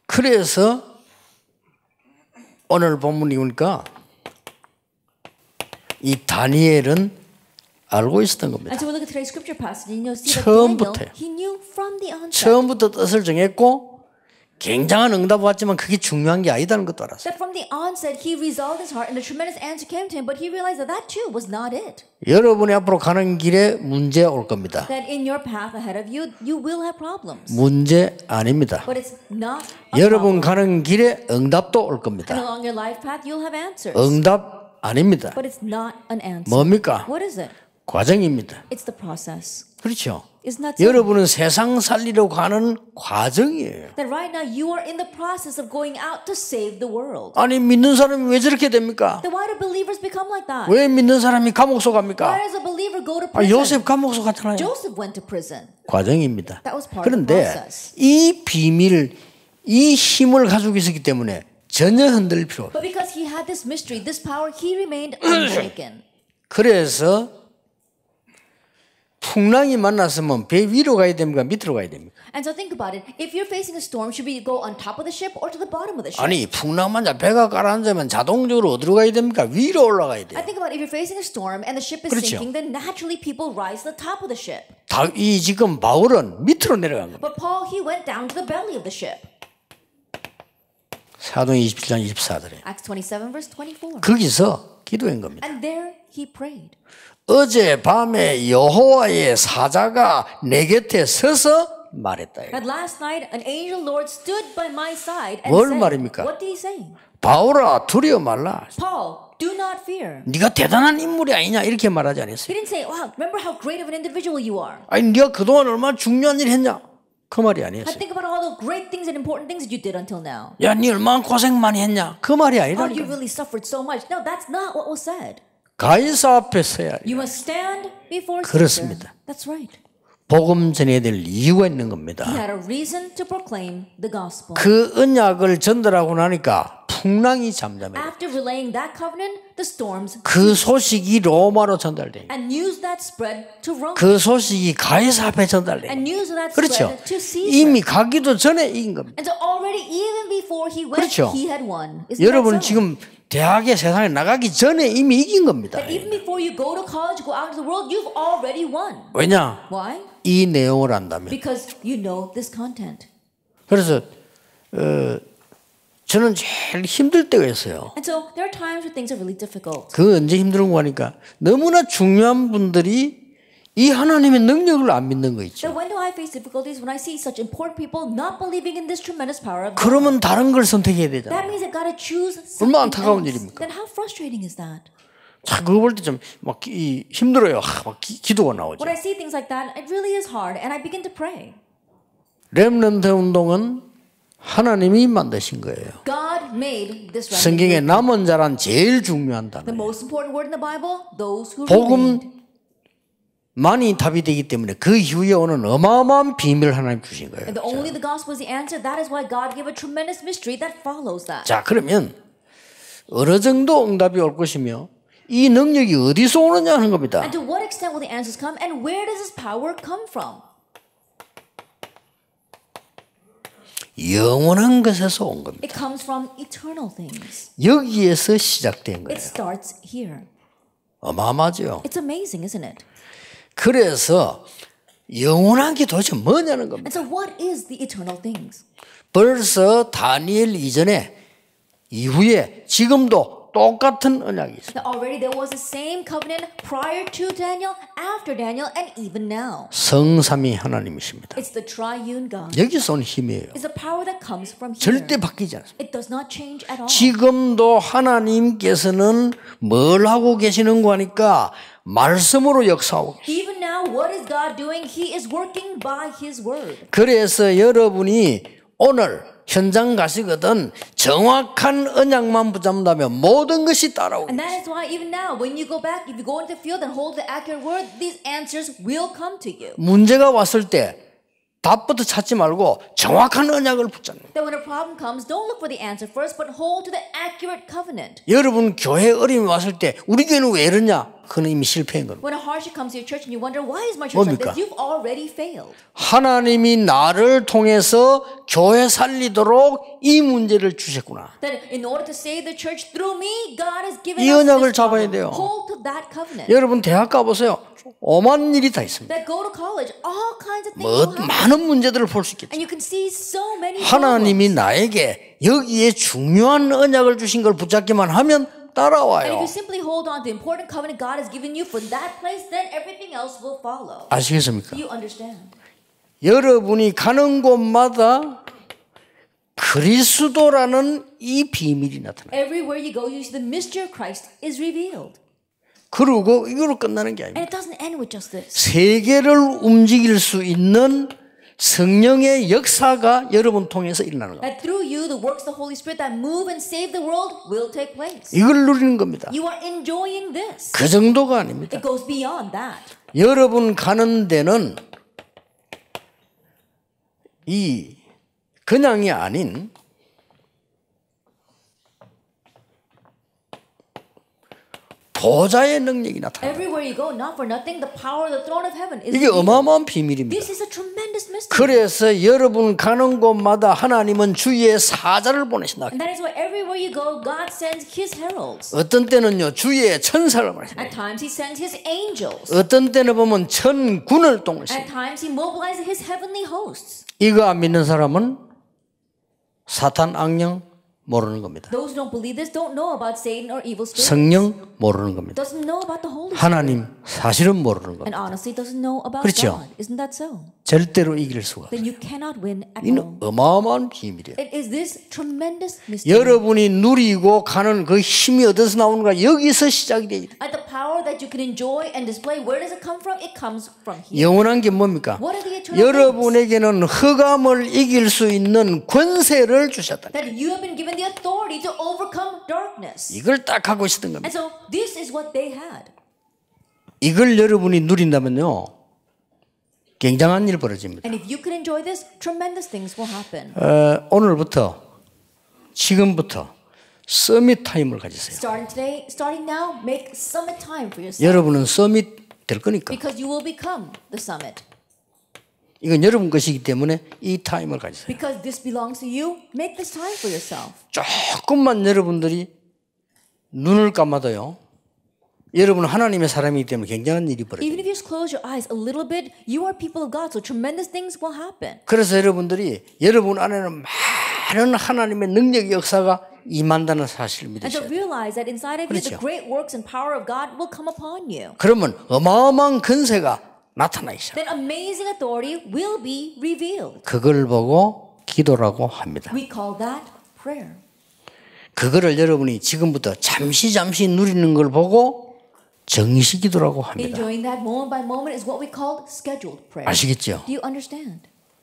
그래서 오늘 본문이 보니까 이 다니엘은 알고 있었던 겁니다.
And so we look at today's scripture passage and you'll see that
처음부터요.
Daniel, he knew from the onset
처음부터 뜻을 정했고 굉장한 응답 왔지만 그게 중요한 게 아니다는 것도 알았어요.
that from the onset he resolved his heart and a tremendous answer came to him, but he realized that that too was not it.
여러분이 앞으로 가는 길에 문제 올 겁니다.
That in your path ahead of you, you will have problems.
문제 아닙니다.
But it's not a
여러분
problem.
가는 길에 응답도 올
And
겁니다.
along your life path, you'll have answers.
응답 아닙니다.
But it's not an answer.
뭡니까?
What is it?
과정입니다.
It's the process.
그렇죠?
Isn't that so?
여러분은 세상 살리러 가는 과정이에요.
That right now you are in the process of going out to save the world.
아니 믿는 사람이 왜 저렇게 됩니까?
Then why do believers become like that?
왜 믿는 사람이 감옥소
Why
갑니까?
does a believer go to
아,
prison?
요셉 감옥소 갔잖아요.
Joseph went to prison.
과정입니다.
That was part of the
그런데
process.
이 비밀, 이 힘을 가지고 있었기 때문에 전혀 흔들릴 필요 없어요.
But because he had this mystery, this power, he remained unshaken.
그래서 풍랑이 만났으면 배 위로 가야 됩니까? 밑으로 가야 됩니까?
And so think about it. If you're facing a storm, should we go on top of the ship or to the bottom of the ship?
아니 풍랑만 배가 가라앉으면 자동적으로 어디로 가야 됩니까? 위로 올라가야
I
돼요.
think about it, if you're facing a storm and the ship is
그렇죠.
sinking, then naturally people rise to the top of the ship.
이 지금 바울은 밑으로 내려간 겁니다.
But Paul, he went down to the belly of the ship.
사도행 27장 24절에
Acts 27 verse 24.
거기서 기도한 겁니다.
And there he prayed.
어제 밤에 여호와의 사자가 내 곁에 서서 말했다.
And last night an angel Lord stood by my side and
뭘
said,
말입니까?
what did he say?
바울아 두려워 말라.
Paul, do not fear.
네가 대단한 인물이 아니냐 이렇게 말하지 않았어요.
He didn't say, wow, remember how great of an individual you are.
아니 네가 그동안 얼마나 중요한 일 했냐 그 말이
I
아니었어요.
think about all the great things and important things that you did until now.
야, 네 얼마나 고생 많이 했냐 그 말이
Oh, you
아니라니까.
really suffered so much. No, that's not what was said.
가이사 앞에 서야
You must stand before
그렇습니다.
Caesar. That's right.
복음 전해야 될 이유가 있는 겁니다.
He had a reason to proclaim the gospel.
그 언약을 전달하고 나니까 풍랑이 잠잠해요.
After relaying that covenant, the storms
그 소식이 로마로 전달돼요.
and news that spread to Rome.
그 소식이 가이사 앞에 전달돼요.
And news that
그렇죠.
spread to Caesar.
이미 가기도 전에 이긴 겁니다.
And so already, even before he went,
그렇죠.
he had won. Isn't
여러분
that so?
지금 대학에 세상에 나가기 전에 이미 이긴 겁니다.
That even before you go to college, go out into the world, you've already won.
왜냐?
Why?
이 내용을 안다면.
Because you know this content.
그래서 저는 제일 힘들 때가 있어요.
And so there are times where things are really difficult.
그 언제 힘든 거 하니까 너무나 중요한 분들이 이 하나님의 능력을 안 믿는 거 있죠.
So when do I face difficulties? When I see such important people not believing in this tremendous power of God.
그러면 다른 걸 선택해야 되잖아요.
That means I've got to choose
얼마나
something
안타까운
else.
일입니까?
Then how frustrating is that?
자, 그거 볼 때 좀 막 힘들어요. 막 기도가 나오죠.
When I see things like that, it really is hard, and I begin to pray.
렘넌트 운동은 하나님이 만드신 거예요.
God made this remnant.
성경에 남은 자란 제일 중요한
The
단어예요.
most important word in the Bible, those who
복음
remained.
만이 답이 되기 때문에 그 이후에 오는 어마어마한 비밀을 하나님 주신 거예요.
And only the gospel is the answer. That is why God gave a tremendous mystery that follows that.
자, 그러면 어느 정도 응답이 올 것이며 이 능력이 어디서 오느냐 하는 겁니다.
And to what extent will the answers come, and where does this power come from?
영원한 것에서 온 겁니다.
It comes from eternal things.
여기에서 시작된
It
거예요.
starts here.
어마어마하죠.
It's amazing, isn't it?
그래서 영원한 게 도대체 뭐냐는 겁니다.
And so what is the eternal things?
벌써 다니엘 이전에 이후에 지금도 똑같은 언약이 있어요.
Now already there was the same covenant prior to Daniel, after Daniel, and even now.
성삼위 하나님이십니다.
It's the triune God.
여기서 온 힘이에요.
It's the power that comes from here.
절대 바뀌지 않습니다.
It does not change at all.
지금도 하나님께서는 뭘 하고 계시는가 하니까 말씀으로 역사하고 계세요.
Even now, what is God doing? He is working by His word.
그래서 여러분이 오늘 현장 가시거든 정확한 언약만 붙잡는다면 모든 것이 따라오고
And that is why even now, when you go back, if you go into the field and hold the accurate word, these answers will come to you.
문제가 왔을 때 답부터 찾지 말고 정확한 언약을 붙잡는 거예요.
That when a problem comes, don't look for the answer first, but hold to the accurate covenant.
여러분 교회 어려움이 왔을 때 우리 교회는 왜 이러냐? 그는 이미 실패한 겁니다.
When a hardship comes to your church and you wonder, why is my church like
뭡니까?
this? You've already failed.
하나님이 나를 통해서 교회 살리도록 이 문제를 주셨구나.
That in order to save the church through me, God has given
이
us
언약을
this
잡아야
problem.
돼요.
Hold to that covenant.
여러분 대학 가보세요. 오만 일이 다 있습니다.
That go to college, all kinds of things
뭐
will happen.
많은 문제들을 볼 수 있겠죠.
And you can see so many
하나님이
problems.
나에게 여기에 중요한 언약을 주신 걸 붙잡기만 하면
And if
따라와요.
you simply hold on to the important covenant God has given you for that place, then everything else will follow.
아시겠습니까?
You understand?
여러분이 가는 곳마다 그리스도라는 이 비밀이 나타나요.
Everywhere you go, you see the mystery of Christ is revealed.
그리고 이걸로 끝나는 게 아닙니다.
And it doesn't end with just this.
세계를 움직일 수 있는 성령의 역사가 여러분 통해서 일어나는 겁니다.
That through you, the works of the Holy Spirit that move and save the world will take place.
이걸 누리는 겁니다.
You are enjoying this.
그 정도가 아닙니다.
It goes beyond that.
여러분 가는 데는 이 그냥이 아닌 보좌의 능력이 나타납니다.
Everywhere you go, not for nothing, the power of the throne of heaven is
이게
revealed.
어마어마한 비밀입니다.
This is a tremendous mystery.
그래서 여러분 가는 곳마다 하나님은 주의 사자를 보내신다.
And that is why everywhere you go, God sends His heralds.
어떤 때는요 주의 천사를 보내신다.
At times He sends His angels.
어떤 때는 보면 천군을
At
동원합니다.
times He mobilizes His heavenly hosts.
이거 안 믿는 사람은 사탄 악령 모르는 겁니다.
Those who don't believe this don't know about Satan or evil spirits.
성령 모르는 겁니다.
Doesn't know about the Holy Spirit.
하나님 사실은 모르는
And
겁니다.
honestly doesn't know about
그렇죠.
God. Isn't that so?
절대로 이길 수가 없어요.
Then you cannot win at all.
이는 어마어마한 비밀이에요.
It is this tremendous mystery.
여러분이 누리고 가는 그 힘이 어디서 나오는가 여기서 시작이 돼요.
At the power that you can enjoy and display, where does it come from? It comes from here.
영원한 게 뭡니까?
What are the eternal things?
여러분에게는 흑암을 이길 수 있는 권세를 주셨다.
That you have been given the authority to overcome darkness.
이걸 딱 하고 있었던 겁니다.
And so this is what they had.
이걸 여러분이 누린다면요 굉장한 일 벌어집니다.
And if you can enjoy this, tremendous things will happen.
오늘부터 지금부터 서밋 타임을 가지세요.
Starting now, make summit time for yourself.
여러분은 서밋 될 거니까.
Because you will become the summit.
이건 여러분 것이기 때문에 이 타임을 가지세요.
Because this belongs to you, make this time for yourself.
조금만 여러분들이 눈을 감아도요. 여러분은 하나님의 사람이기 때문에 굉장한 일이 벌어져요.
Even if you just close your eyes a little bit, you are people of God, so tremendous things will happen.
그래서 여러분들이 여러분 안에는 많은 하나님의 능력의 역사가 임한다는 사실을
And to
믿으셔야 돼요.
realize that inside of you, the
그렇죠.
great works and power of God will come upon you.
그러면 어마어마한 권세가 나타나기 시작해요.
Then amazing authority will be revealed.
그걸 보고 기도라고 합니다.
We call that prayer.
그거를 여러분이 지금부터 잠시 누리는 걸 보고 정시 기도라고 합니다.
Enjoying that moment by moment is what we call scheduled prayer.
아시겠죠?
Do you understand?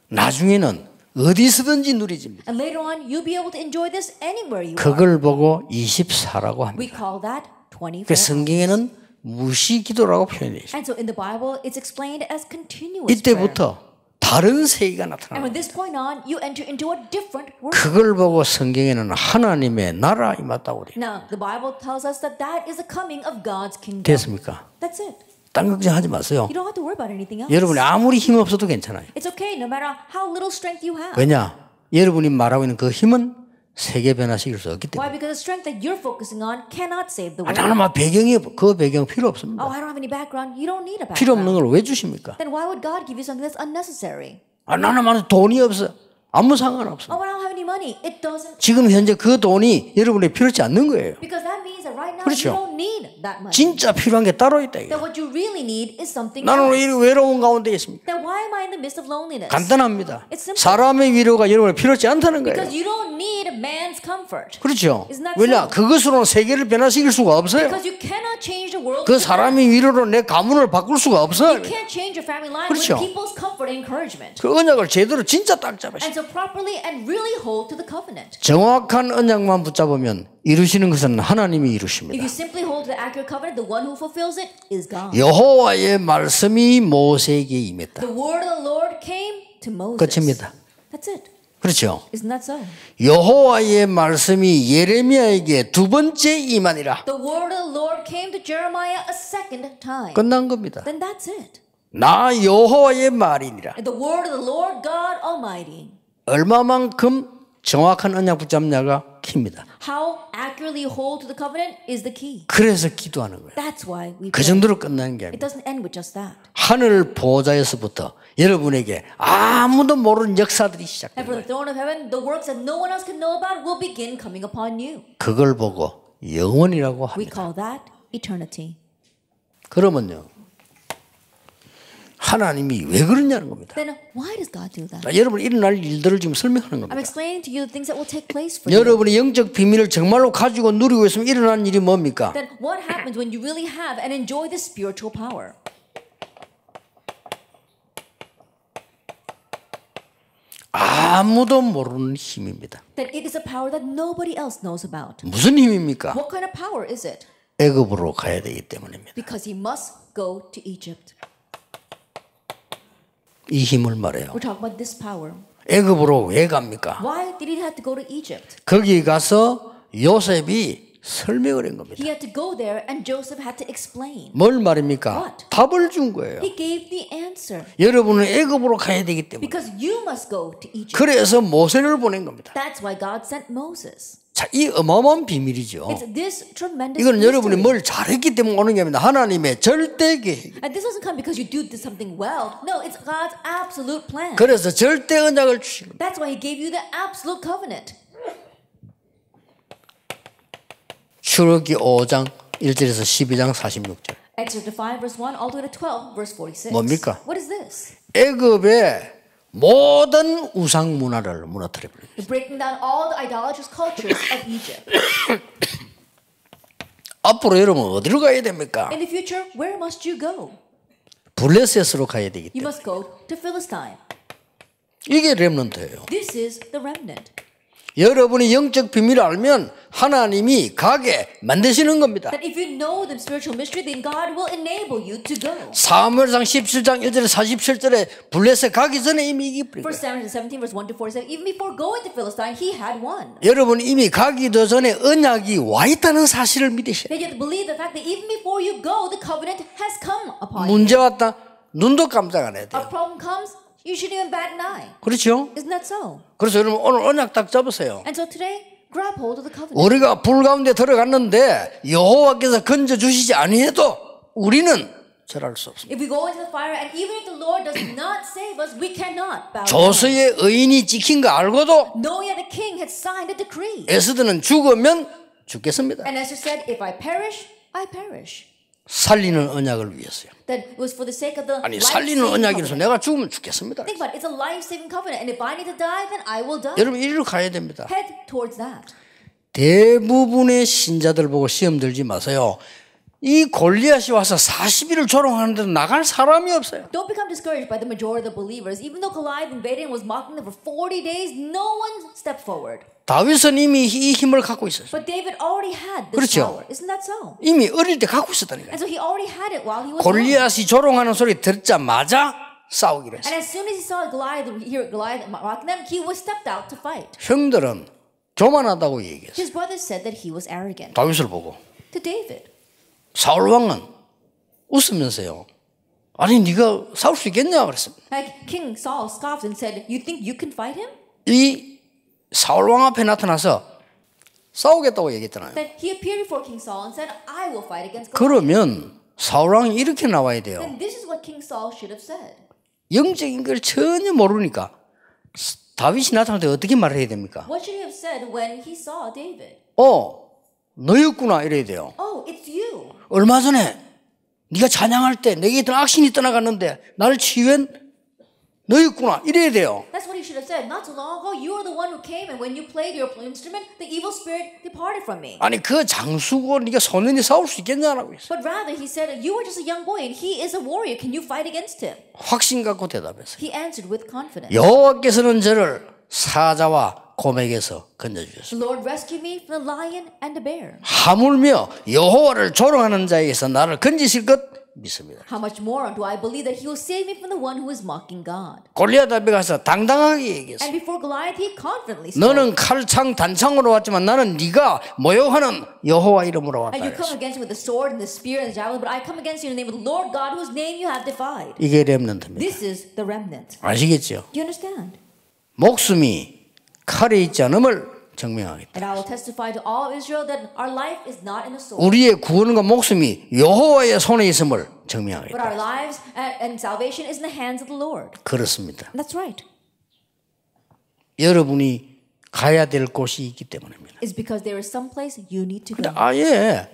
나중에는 어디서든지 누리집니다.
And later on, you'll be able to enjoy this anywhere you are.
그걸 보고 24라고
We
합니다.
call that
그
24.
성경에는 무시 기도라고 표현해요.
And so in the Bible, it's explained as continuous prayer.
이때부터 다른 세계가
And
나타납니다.
from this point on, you enter into a different world.
그걸 보고 성경에는 하나님의 나라 임했다고 그래요.
Now, the Bible tells us that that is the coming of God's kingdom.
됐습니까?
That's it.
딴 걱정하지 마세요.
You don't have to worry about anything else.
여러분이 아무리 힘 없어도 괜찮아요.
It's okay, no matter how little strength you have.
왜냐? 여러분이 말하고 있는 그 힘은 세계 변화시킬 수 없기
Why?
때문에.
Because the strength that you're focusing on cannot save the world.
나는 막 배경이 그 배경 필요 없습니다.
Oh, I don't have any background. You don't need a
필요 없는
background.
걸 왜 주십니까?
Then why would God give you something that's unnecessary?
나는 돈이 없어. 아무 상관없어.
Oh, I don't have any money. It doesn't.
지금 현재 그 돈이 여러분에 필요치 않는 거예요.
Because that means that now
그렇죠.
you don't need that money.
진짜 필요한 게 따로 있다. 이게.
Then what you really need is something
나는
else.
왜 이렇게 외로운 가운데 있습니까?
Then why am I in the midst of loneliness?
간단합니다.
It's simple.
사람의 위로가 여러분을 필요치 않다는 거예요.
Because you don't need man's comfort.
그렇죠.
Isn't that
왜냐?
so?
그것으로는 세계를 변화시킬 수가 없어요.
Because you cannot change the world.
그
with that.
사람의 위로로 내 가문을 바꿀 수가 없어요.
You can't change your family line
그렇죠.
with people's comfort and encouragement.
그 언약을 제대로 진짜 딱 잡으시죠.
And so properly and really hold to the covenant.
정확한 언약만 붙잡으면 이루시는 것은 하나님이
If
이루십니다.
you simply hold to the accurate covenant, the one who fulfills it is God.
여호와의 말씀이 모세에게 임했다.
The word of the Lord came to Moses.
끝입니다.
That's it.
그렇죠.
Isn't that so?
여호와의 말씀이 예레미야에게 두 번째 임하니라.
The word of the Lord came to Jeremiah a second time.
끝난 겁니다.
Then that's it.
나 여호와의 말이니라.
And the word of the Lord God Almighty.
얼마만큼 정확한 언약 붙잡냐가 키입니다.
How accurately you hold to the covenant is the key.
그래서 기도하는 거예요.
That's why we
그
pray.
정도로 끝나는 게
It
아닙니다.
doesn't end with just that.
하늘 보좌에서부터 여러분에게 아무도 모르는 역사들이
And
시작돼요.
from the throne of heaven, the works that no one else can know about will begin coming upon you.
그걸 보고 영원이라고
We
합니다.
call that eternity.
그러면요. 하나님이 왜 그러냐는 겁니다.
Then why does God do that?
자, 여러분 일어날 일들을 지금 설명하는
I'm
겁니다.
explaining to you the things that will take place for you.
여러분이 영적 비밀을 정말로 가지고 누리고 있으면 일어나는 일이 뭡니까?
Then what happens when you really have and enjoy this spiritual power?
아무도 모르는 힘입니다.
That it is a power that nobody else knows about.
무슨 힘입니까?
What kind of power is it?
애굽으로 가야 되기 때문입니다.
Because he must go to Egypt.
이 힘을 말해요.
We're talking about this power.
애굽으로 왜 갑니까?
Why did he have to go to Egypt?
거기 가서 요셉이 설명을 한 겁니다.
He had to go there and Joseph had to explain.
뭘 말입니까?
What?
답을 준 거예요.
He gave the answer.
여러분은 애굽으로 가야 되기 때문에.
Because you must go to Egypt.
그래서 모세를 보낸 겁니다.
That's why God sent Moses.
자, 이 어마어마한 비밀이죠.
It's this tremendous
이건 여러분이
mystery.
뭘 잘했기 때문에 오는 게 아닙니다. 하나님의 절대 계획.
And this doesn't come because you did something well. No, it's God's absolute plan.
그래서 절대 언약을 주신 겁니다.
That's why he gave you the absolute covenant.
출애굽기 5장 1절에서 12장 46절.
Exodus 5 verse 1 all the way to 12 verse 46.
뭡니까?
What is this?
애굽의 모든 우상 문화를 무너뜨려 버립니다.
You're breaking down all the idolatrous cultures of Egypt.
앞으로 여러분 어디로 가야 됩니까?
In the future, where must you go?
블레셋으로 가야 되기
You
때문에.
must go to Philistine.
이게 렘넌트예요.
This is the remnant.
여러분이 영적 비밀을 알면 하나님이 가게 만드시는 겁니다.
That if you know the spiritual mystery, then God will enable you to go.
사무엘상 17장 1절에 47절에 블레셋 가기 전에 이미 이기버린 거예요.
1 Samuel 17 verse 1 to 4 said, even before going to Philistine, he had won.
여러분 이미 가기도 전에 언약이 와 있다는 사실을 믿으셔야 돼요.
Then you have to believe the fact that even before you go, the covenant has come upon you.
문제 왔다 눈도 깜짝 안 해야
A
돼요.
problem comes, you shouldn't even bat an eye.
그렇죠?
Isn't that so?
그래서 여러분 오늘 언약 딱 잡으세요.
And so today, grab hold of the covenant.
우리가 불 가운데 들어갔는데 여호와께서 건져 주시지 아니해도 우리는 절할 수 없습니다.
If we go into the fire, and even if the Lord does not save us, we cannot bow down.
조서의 의인이 지킨 거 알고도
Knowing that the king had signed a decree.
에스더는 죽으면 죽겠습니다.
And Esther said, if I perish, I perish.
살리는 언약을 위해서요.
That it was for the sake of the
아니
life-saving
살리는 언약이라서
covenant.
내가 죽으면 죽겠습니다.
Think about it. It's a life-saving covenant. And if I need to die, then I will die.
여러분 이리로 가야 됩니다.
Head towards that.
대부분의 신자들 보고 시험 들지 마세요. 이 골리앗이 와서 40일을 조롱하는데도 나갈 사람이 없어요.
Don't become discouraged by the majority of the believers. Even though Goliath invaded and was mocking them for 40 days, no one stepped forward.
다윗은 이미 이 힘을 갖고 있었어요.
But David already had this
그렇죠.
power. Isn't that so?
이미 어릴 때 갖고 있었다니까요.
And so he already had it while he was young.
골리앗이 조롱하는 소리 듣자마자 싸우기로
And
했어요.
as soon as he saw Goliath, hear Goliath mocking them, he was stepped out to fight.
형들은 교만하다고 얘기했어요.
His brothers said that he was arrogant.
다윗을 보고
To David.
사울 왕은 웃으면서요. 아니 네가 싸울 수 있겠냐 그랬어요.
Like King Saul scoffed and said, you think you can fight him?
이 사울 왕 앞에 나타나서 싸우겠다고 얘기했잖아요.
Then he appeared before King Saul and said, I will fight against Goliath.
그러면 사울 왕이 이렇게 나와야 돼요.
Then this is what King Saul should have said.
영적인 걸 전혀 모르니까 다윗이 나타날 때 어떻게 말을 해야 됩니까?
What should he have said when he saw David?
너였구나 이래야 돼요.
Oh, it's you.
얼마 전에 네가 찬양할 때 내게 있던 악신이 떠나갔는데 나를 치유한 너였구나 이래야 돼요.
That's what he should have said. Not too long ago, you were the one who came, and when you played your instrument, the evil spirit departed from me.
아니 그 장수고 네가 소년이 싸울 수 있겠냐라고 했어요.
But rather, he said, you were just a young boy, and he is a warrior. Can you fight against him?
확신 갖고 대답했어요.
He answered with confidence.
여호와께서는 저를 사자와 곰에게서 건져주셨습니다.
The Lord rescued me from the lion and the bear.
하물며 여호와를 조롱하는 자에게서 나를 건지실 것 믿습니다.
How much more do I believe that he will save me from the one who is mocking God?
골리앗 앞에 가서 당당하게 얘기했어요.
And before Goliath, he confidently spoke.
너는 칼창 단창으로 왔지만 나는 네가 모욕하는 여호와 이름으로 왔다.
And you come against me with the sword and the spear and the javelin, but I come against you in the name of the Lord God, whose name you have defied.
이게 렘넌트입니다.
This is the remnant.
아시겠죠?
Do you understand?
목숨이 칼에 있지 않음을 증명하겠다.
And I will testify to all Israel that our life is not in the sword,
우리의 구원과 목숨이 여호와의 손에 있음을
but
증명하겠다.
our lives and salvation is in the hands of the Lord.
그렇습니다.
That's right.
여러분이 가야 될 곳이 있기 때문입니다.
It's because there is some place you need to go.
아예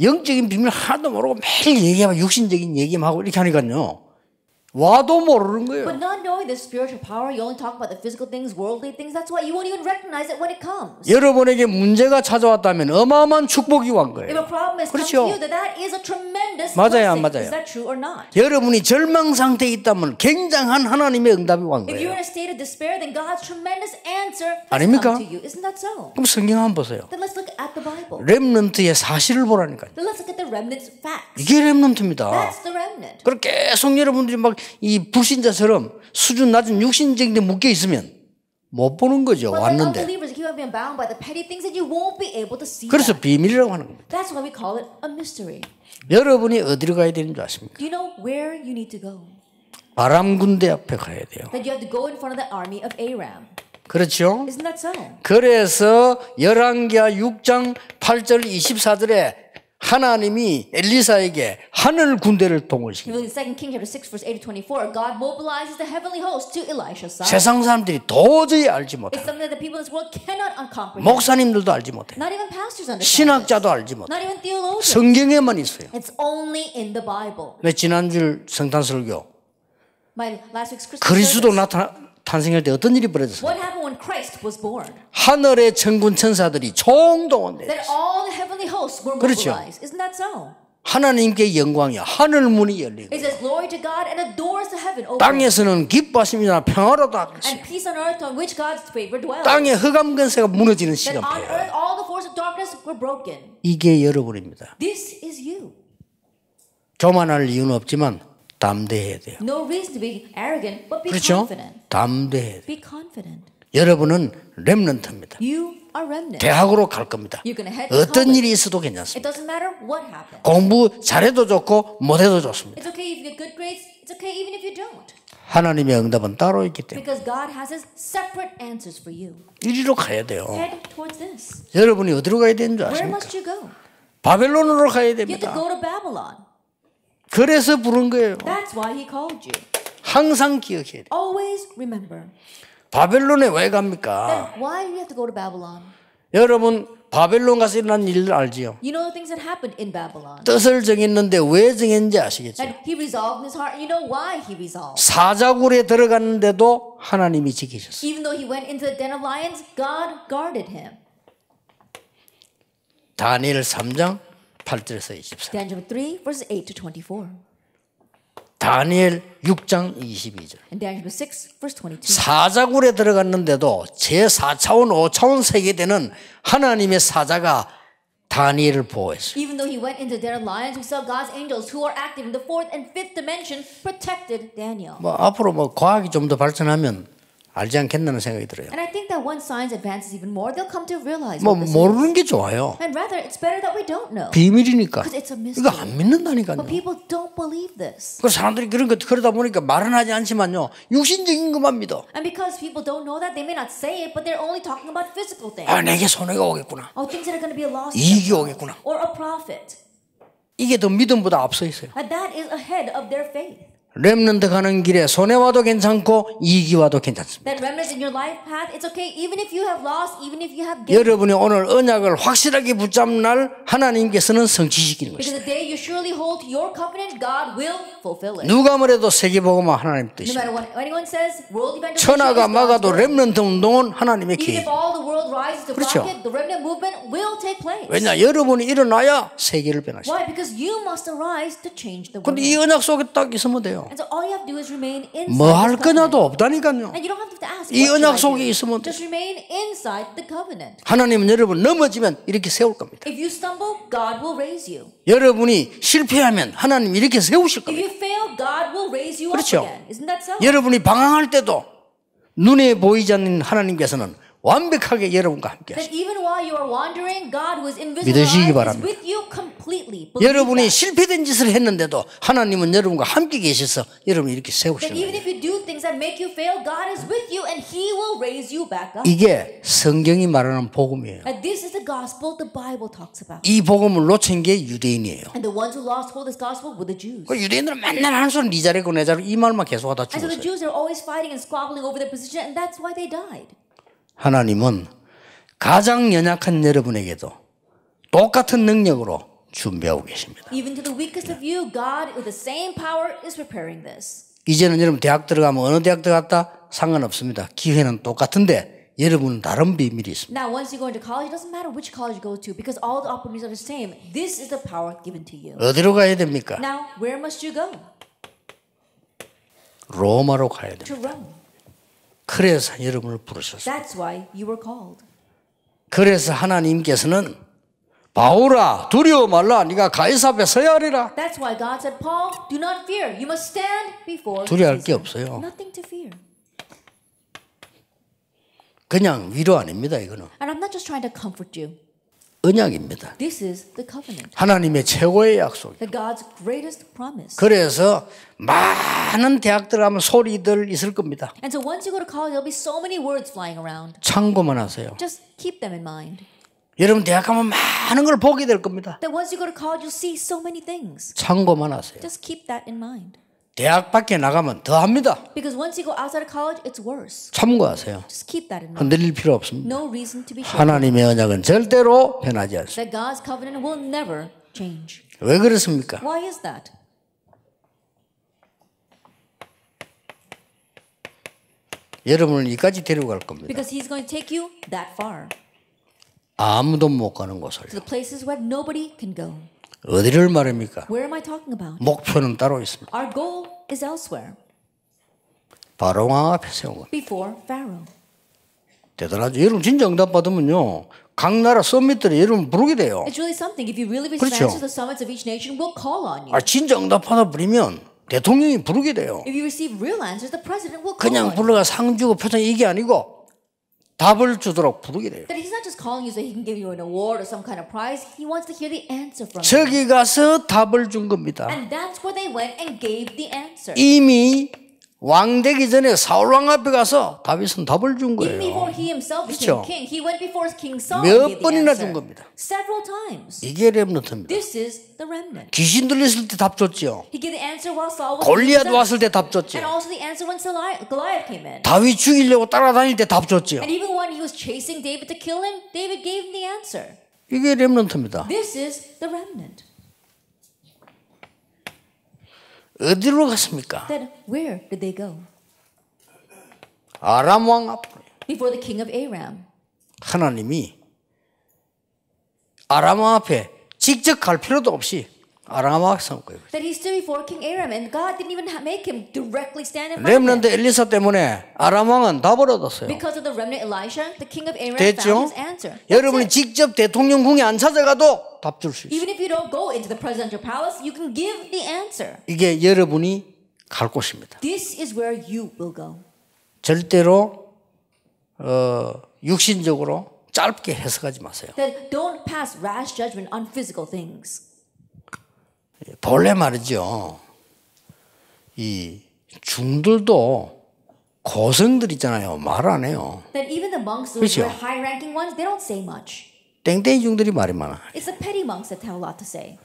영적인 비밀 하나도 모르고 매일 얘기하면 육신적인 얘기만 하고 이렇게 하니까요. 와도 모르는 거예요.
But not knowing the spiritual power, you only talk about the physical things, worldly things. That's why you won't even recognize it when it comes.
여러분에게 문제가 찾아왔다면 어마어마한 축복이 온
If
거예요.
a problem has come
그렇죠.
to you, that is a tremendous
맞아요, 안
blessing.
맞아요?
Is that true or not?
여러분이 절망 상태에 있다면 굉장한 하나님의 응답이 온
If you're
거예요.
in a state of despair, then God's tremendous answer has
아닙니까?
come to you. Isn't that so?
그럼 성경 한번 보세요.
Then let's look at the Bible.
렘넌트의 사실을 보라니까요.
Then let's look at the remnant's facts.
이게 렘넌트입니다.
That's the remnant.
그럼 계속 여러분들이 막 이 불신자처럼 수준 낮은 육신적인 데 묶여 있으면 못 보는 거죠.
But like
왔는데.
unbelievers, you have been bound by the petty things that you won't be able to see.
그래서
that.
비밀이라고 하는 겁니다.
That's why we call it a mystery.
여러분이 어디로 가야 되는 줄 아십니까?
Do you know where you need to go?
아람 군대 앞에 가야 돼요.
That you have to go in front of the army of Aram.
그렇죠?
Isn't that so?
그래서 열왕기하 6장 8절 24절에 하나님이 엘리사에게 하늘 군대를 동원시킵니다.
In 2 Kings chapter 6 verse 8 to 24, God mobilizes the heavenly host to Elisha's side.
세상 사람들이 도저히 알지 못해.
It's something that the people in this world cannot comprehend.
목사님들도 알지 못해.
Not even pastors understand.
신학자도 알지 못해.
Not even theologians.
성경에만 있어요.
It's only in the Bible.
왜 지난주 성탄 설교
My last week's Christmas
그리스도
service.
탄생할 때 어떤 일이 벌어졌어요?
What happened when Christ was born?
하늘의 천군 천사들이 총동원돼.
That all the heavenly hosts were
그렇죠.
mobilized. Isn't that so?
하나님께 영광이야. 하늘 문이 열리고
It says glory to God and the doors to heaven open.
땅에서는 기뻐하심이나 평화로다 하겠어요.
And peace on earth on which God's favor dwells.
땅의 흑암 근세가 무너지는
That on
시간표예요.
earth all the forces of darkness were broken.
이게 여러분입니다.
This is you.
교만할 이유는 없지만 담대해야 돼요.
No reason to be arrogant, but be
그렇죠?
confident.
담대해야 돼요.
Be confident.
여러분은 렘넌트입니다.
You are remnant.
대학으로 갈 겁니다.
You're gonna head to
어떤
college.
일이 있어도
It
괜찮습니다.
doesn't matter what happens.
공부 잘해도 좋고 못해도 좋습니다.
It's okay if you get good grades. It's okay even if you don't.
하나님의 응답은 따로 있기 때문에
Because God has His separate answers for you.
이리로 가야 돼요.
Head towards this.
여러분이 어디로 가야 되는 줄
Where
아십니까?
must you go?
바벨론으로 가야
You have to
됩니다.
go to Babylon.
그래서 부른 거예요.
That's why He called you.
항상 기억해야 돼요.
Always remember.
바벨론에 왜 갑니까?
Then why do you have to go to Babylon?
여러분 바벨론 가서 일어난 일들 알지요?
You know the things that happened in Babylon.
뜻을 정했는데 왜 정했는지 아시겠죠?
And He resolved in His heart. You know why He resolved.
사자굴에 들어갔는데도 하나님이 지키셨어요.
Even though He went into the den of lions, God guarded Him.
다니엘 3장 8절에서 24절.
Daniel 3 verses 8 to 24.
다니엘 6장 22절.
And Daniel 6 verse 22.
사자굴에 들어갔는데도 제4차원 5차원 세계되는 하나님의 사자가 다니엘을 보호했어요.
Even though he went into the den of lions, we saw God's angels who are active in the fourth and fifth dimension protected Daniel.
뭐 앞으로 뭐 과학이 좀 더 발전하면 알지 않겠다는 생각이 들어요.
And I think that once science advances even more, they'll come to realize
뭐
what this
모르는
is.
게 좋아요.
And rather, it's better that we don't know.
비밀이니까.
Because it's a
이거
mystery.
안 믿는다니까요.
But people don't believe this.
그 사람들이 그런 거 그러다 보니까 말은 하지 않지만요. 육신적인 것만 믿어.
And because people don't know that, they may not say it, but they're only talking about physical things.
아, 내게 손해가 오겠구나.
Oh, things that are going to be a loss.
이익이 오겠구나.
Or a profit.
이게 더 믿음보다 앞서 있어요.
And that is ahead of their faith.
렘넌트 가는 길에 손해와도 괜찮고 이익이 와도 괜찮습니다.
That remnants in your life path, it's okay even if you have lost, even if you have gained.
여러분이 오늘 언약을 확실하게 붙잡는 날 하나님께서는 성취시키는
Because
것입니다.
the day you surely hold to your covenant, God will fulfill it.
누가 뭐래도 세계복음은 하나님
No
뜻입니다.
matter what anyone says, world evangelism
천하가
is God's
막아도
will.
렘넌트 운동은 하나님의
Even
계획.
if all the world rises to
그렇죠.
block it, the remnant movement will take place.
왜냐 여러분이 일어나야 세계를 변화시킵니다.
Why? Because you must arise to change the
근데
world.
이 언약 속에 딱 있으면 돼요.
And so all you have to do is remain inside
뭐 할
this covenant.
거냐도 없다니까요.
And you don't have to ask
이
what should
언약
I
속에
do.
있으면 돼.
Just remain inside the covenant.
하나님은 여러분 넘어지면 이렇게 세울 겁니다.
If you stumble, God will raise you.
여러분이 실패하면 하나님 이렇게 세우실
If
겁니다.
you fail, God will raise you
그렇죠.
up again. Isn't that so?
여러분이 방황할 때도 눈에 보이지 않는 하나님께서는 완벽하게 여러분과 함께 하십니다.
That even while you are wandering, God who is invisible
믿으시기
is
바랍니다.
with you completely. Believe
여러분이
that.
실패된 짓을 했는데도 하나님은 여러분과 함께 계셔서 여러분을 이렇게
That
세우시는
even
거예요.
if you do things that make you fail, God is with you and He will raise you back up.
이게 성경이 말하는 복음이에요.
And this is the gospel the Bible talks about.
이 복음을 놓친 게 유대인이에요.
And the ones who lost hold of this gospel were the Jews.
그 유대인들은 맨날 하는 소리 네 자리고 내 자리고 이 말만 계속하다
And so the
죽었어요.
Jews are always fighting and squabbling over their position, and that's why they died.
하나님은 가장 연약한 여러분에게도 똑같은 능력으로 준비하고 계십니다.
Even to the weakest of you, God with the same power is preparing this.
이제는 여러분 대학 들어가면 어느 대학 들어갔다 상관없습니다. 기회는 똑같은데 여러분은 다른 비밀이 있습니다.
Now, once you go into college, it doesn't matter which college you go to because all the opportunities are the same. This is the power given to you.
어디로 가야 됩니까?
Now, where must you go?
로마로 가야 됩니다.
To Rome.
그래서 여러분을 부르셨어요.
That's why you were called.
그래서 하나님께서는 바울아 두려워 말라 네가 가이사 앞에 서야 하리라.
That's why God said, Paul, do not fear. You must stand before
두려워할 게
Caesar.
없어요.
Nothing to fear.
그냥 위로 아닙니다. 이거는
And I'm not just trying to comfort you.
언약입니다.
This is the covenant.
하나님의 최고의 약속.
The God's greatest promise.
그래서 많은 대학들 가면 소리들 있을 겁니다.
And so once you go to college, there'll be so many words flying around.
참고만 하세요.
Just keep them in mind.
여러분 대학 가면 많은 걸 보게 될 겁니다.
That once you go to college, you'll see so many things.
참고만 하세요.
Just keep that in mind.
대학 밖에 나가면 더 합니다.
Because once you go outside of college, it's worse.
참고하세요.
Just keep that in mind.
흔들릴 필요 없습니다.
No reason to be shaken.
하나님의 언약은 절대로 변하지 않습니다.
That God's covenant will never change.
왜 그렇습니까?
Why is that?
여러분을 이까지 데려갈 겁니다.
Because He's going to take you that far.
아무도 못 가는 곳을.
To the places where nobody can go.
어디를 말합니까?
Where am I talking about?
목표는 따로 있습니다.
Our goal is elsewhere.
바로 왕 앞에 세운 겁니다.
Before Pharaoh.
대단하죠. 여러분 진짜 응답 받으면요. 각 나라 서밋들이 여러분 부르게 돼요.
It's really something. If you really receive
그렇죠.
answers, the summits of each nation will call on you.
아 진짜 응답 받아 버리면 대통령이 부르게 돼요.
If you receive real answers, the president will call
그냥
on you.
불러가 상 주고 표정 이게 아니고 답을 주도록 부르게 돼요.
That he's not just calling you so he can give you an award or some kind of prize. He wants to hear the answer from you.
저기 가서 답을 준 겁니다.
And that's where they went and gave the answer.
이미 왕 되기 전에 사울 왕 앞에 가서 다윗은 답을 준
Even before
거예요.
he himself became
그렇죠.
king, he went before King Saul
몇
and gave the
번이나
answer.
준 겁니다.
Several times.
이게 렘넌트입니다.
This is the remnant.
귀신 들렸을 때 답 줬죠.
He gave the answer while Saul was
골리앗
possessed.
왔을 때 답
And
줬죠.
also the answer when Goliath came in.
다윗 죽이려고 따라다닐 때 답 줬죠.
And even when he was chasing David to kill him, David gave him the answer.
이게 렘넌트입니다.
This is the remnant.
어디로 갔습니까?
Then where did they go?
아람 왕 앞으로.
Before the king of Aram.
하나님이 아람 왕 앞에 직접 갈 필요도 없이 아람 왕 앞에 선 거예요.
That he stood before King Aram, and God didn't even make him directly stand in front of
렘넌트
him.
엘리사 때문에 아람 왕은 답을 얻었어요.
Because of the remnant Elisha, the king of Aram
됐죠?
found his answer.
여러분이
That's it.
직접 대통령 궁에 안 찾아가도 답 줄 수 있어요.
Even if you don't go into the presidential palace, you can give the answer.
이게 여러분이 갈 곳입니다.
This is where you will go.
절대로 육신적으로 짧게 해석하지 마세요.
That don't pass rash judgment on physical things.
본래 말이죠. 이 중들도 고성들 있잖아요. 말 안 해요.
That even the monks, those
그렇죠.
who are high-ranking ones, they don't say much.
땡땡이 중들이 말이 많아.
It's the petty monks that have a lot to say.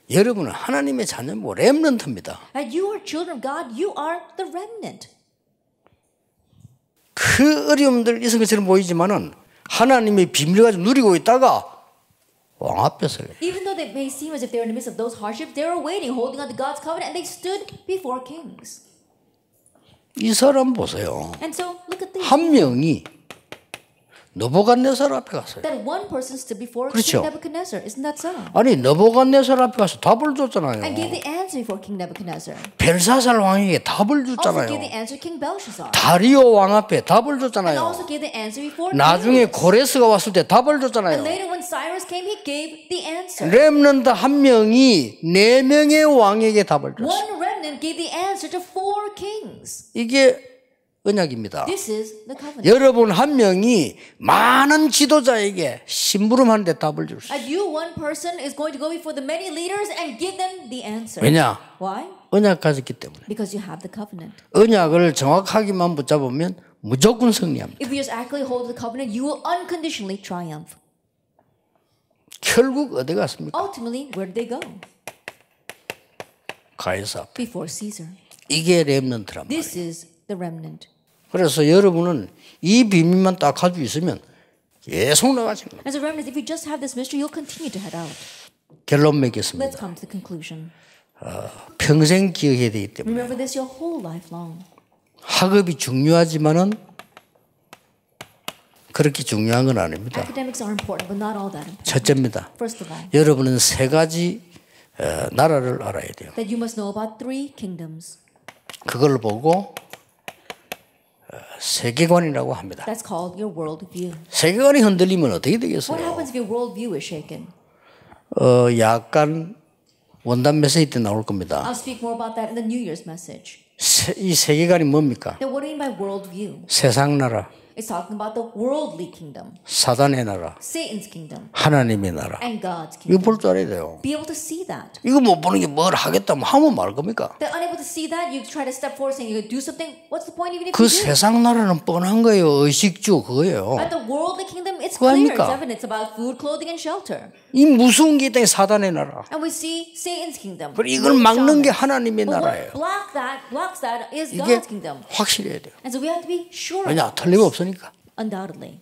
여러분은 하나님의 자녀고 렘넌트입니다.
And you are children of God. You are the remnant.
그 어려움들 있은 것처럼 보이지만은 하나님의 비밀 가지고 누리고 있다가 왕 앞에서
Even though they may seem as if they're in the midst of those hardships, they were waiting, holding on to God's covenant, and they stood before kings.
이 사람 보세요.
And so, look at this.
한 명이 느부갓네살 앞에 갔어요.
That one person stood before
그렇죠.
King Nebuchadnezzar. Isn't that so?
아니 느부갓네살 앞에 가서 답을 줬잖아요.
And gave the answer before King Nebuchadnezzar.
벨사살 왕에게 답을
Also
줬잖아요.
gave the answer to King Belshazzar.
다리오 왕 앞에 답을
And
줬잖아요.
also gave the answer before
나중에
Darius.
고레스가 왔을 때 답을
And
줬잖아요.
later when Cyrus came, he gave the answer.
렘넌트 한 명이 네 명의 왕에게 답을 줬어요.
One remnant gave the answer to 4 kings.
이게 언약입니다.
This is the covenant.
여러분 한 명이 많은 지도자에게 심부름하는데 답을 줄 수 있어요.
And you, one person, is going to go before the many leaders and give them the answer.
왜냐?
Why?
언약 가졌기 때문에.
Because you have the covenant.
언약을 정확하게만 붙잡으면 무조건 승리합니다.
If you just accurately hold the covenant, you will unconditionally triumph.
결국 어디 갔습니까?
Ultimately, where did they go?
가이사 앞에.
Before Caesar.
이게 렘넌트란 말이에요.
This is the remnant.
그래서 여러분은 이 비밀만 딱 가지고 있으면 계속 나가시는 거예요.
As a remnant, if you just have this mystery, you'll continue to head out.
결론
Let's
맺겠습니다.
come to the conclusion.
평생 기억해야 되기 때문에
Remember this your whole life long.
학업이 중요하지만은 그렇게 중요한 건 아닙니다.
Academics are important, but not all that important.
첫째입니다.
First of all,
여러분은 3가지 나라를 알아야 돼요.
that you must know about 3 kingdoms.
그걸 보고 세계관이라고 합니다.
That's called your world view.
세계관이 흔들리면 어떻게
What
되겠어요?
happens if your world view is shaken?
약간 원단 메시지 때 나올 겁니다.
I'll speak more about that in the New Year's message.
이 세계관이 뭡니까?
Now, what do you mean by world view?
세상 나라,
It's talking about the worldly kingdom,
사단의 나라,
Satan's kingdom,
하나님의 나라.
and God's
이거
kingdom.
볼 줄 알아야 돼요.
Be able to see that.
이거 못 보는 게 뭘 하겠다면 하면 말 겁니까?
They're unable to see that. You try to step forward saying you do something. What's the point even if
그
you do?
세상 나라는 뻔한 거예요. 의식주 그거예요.
At the worldly kingdom, it's
그거
clear. It's
아닙니까?
evident. It's about food, clothing, and shelter.
이 무서운 게 있다. 사단의 나라.
And we see Satan's kingdom.
그리고 이걸 막는 게 하나님의
But
나라예요.
what blocks that is
이게
God's kingdom.
확실해야 돼요.
And so we have to be sure of
왜냐?
that.
틀림없으니까.
Undoubtedly.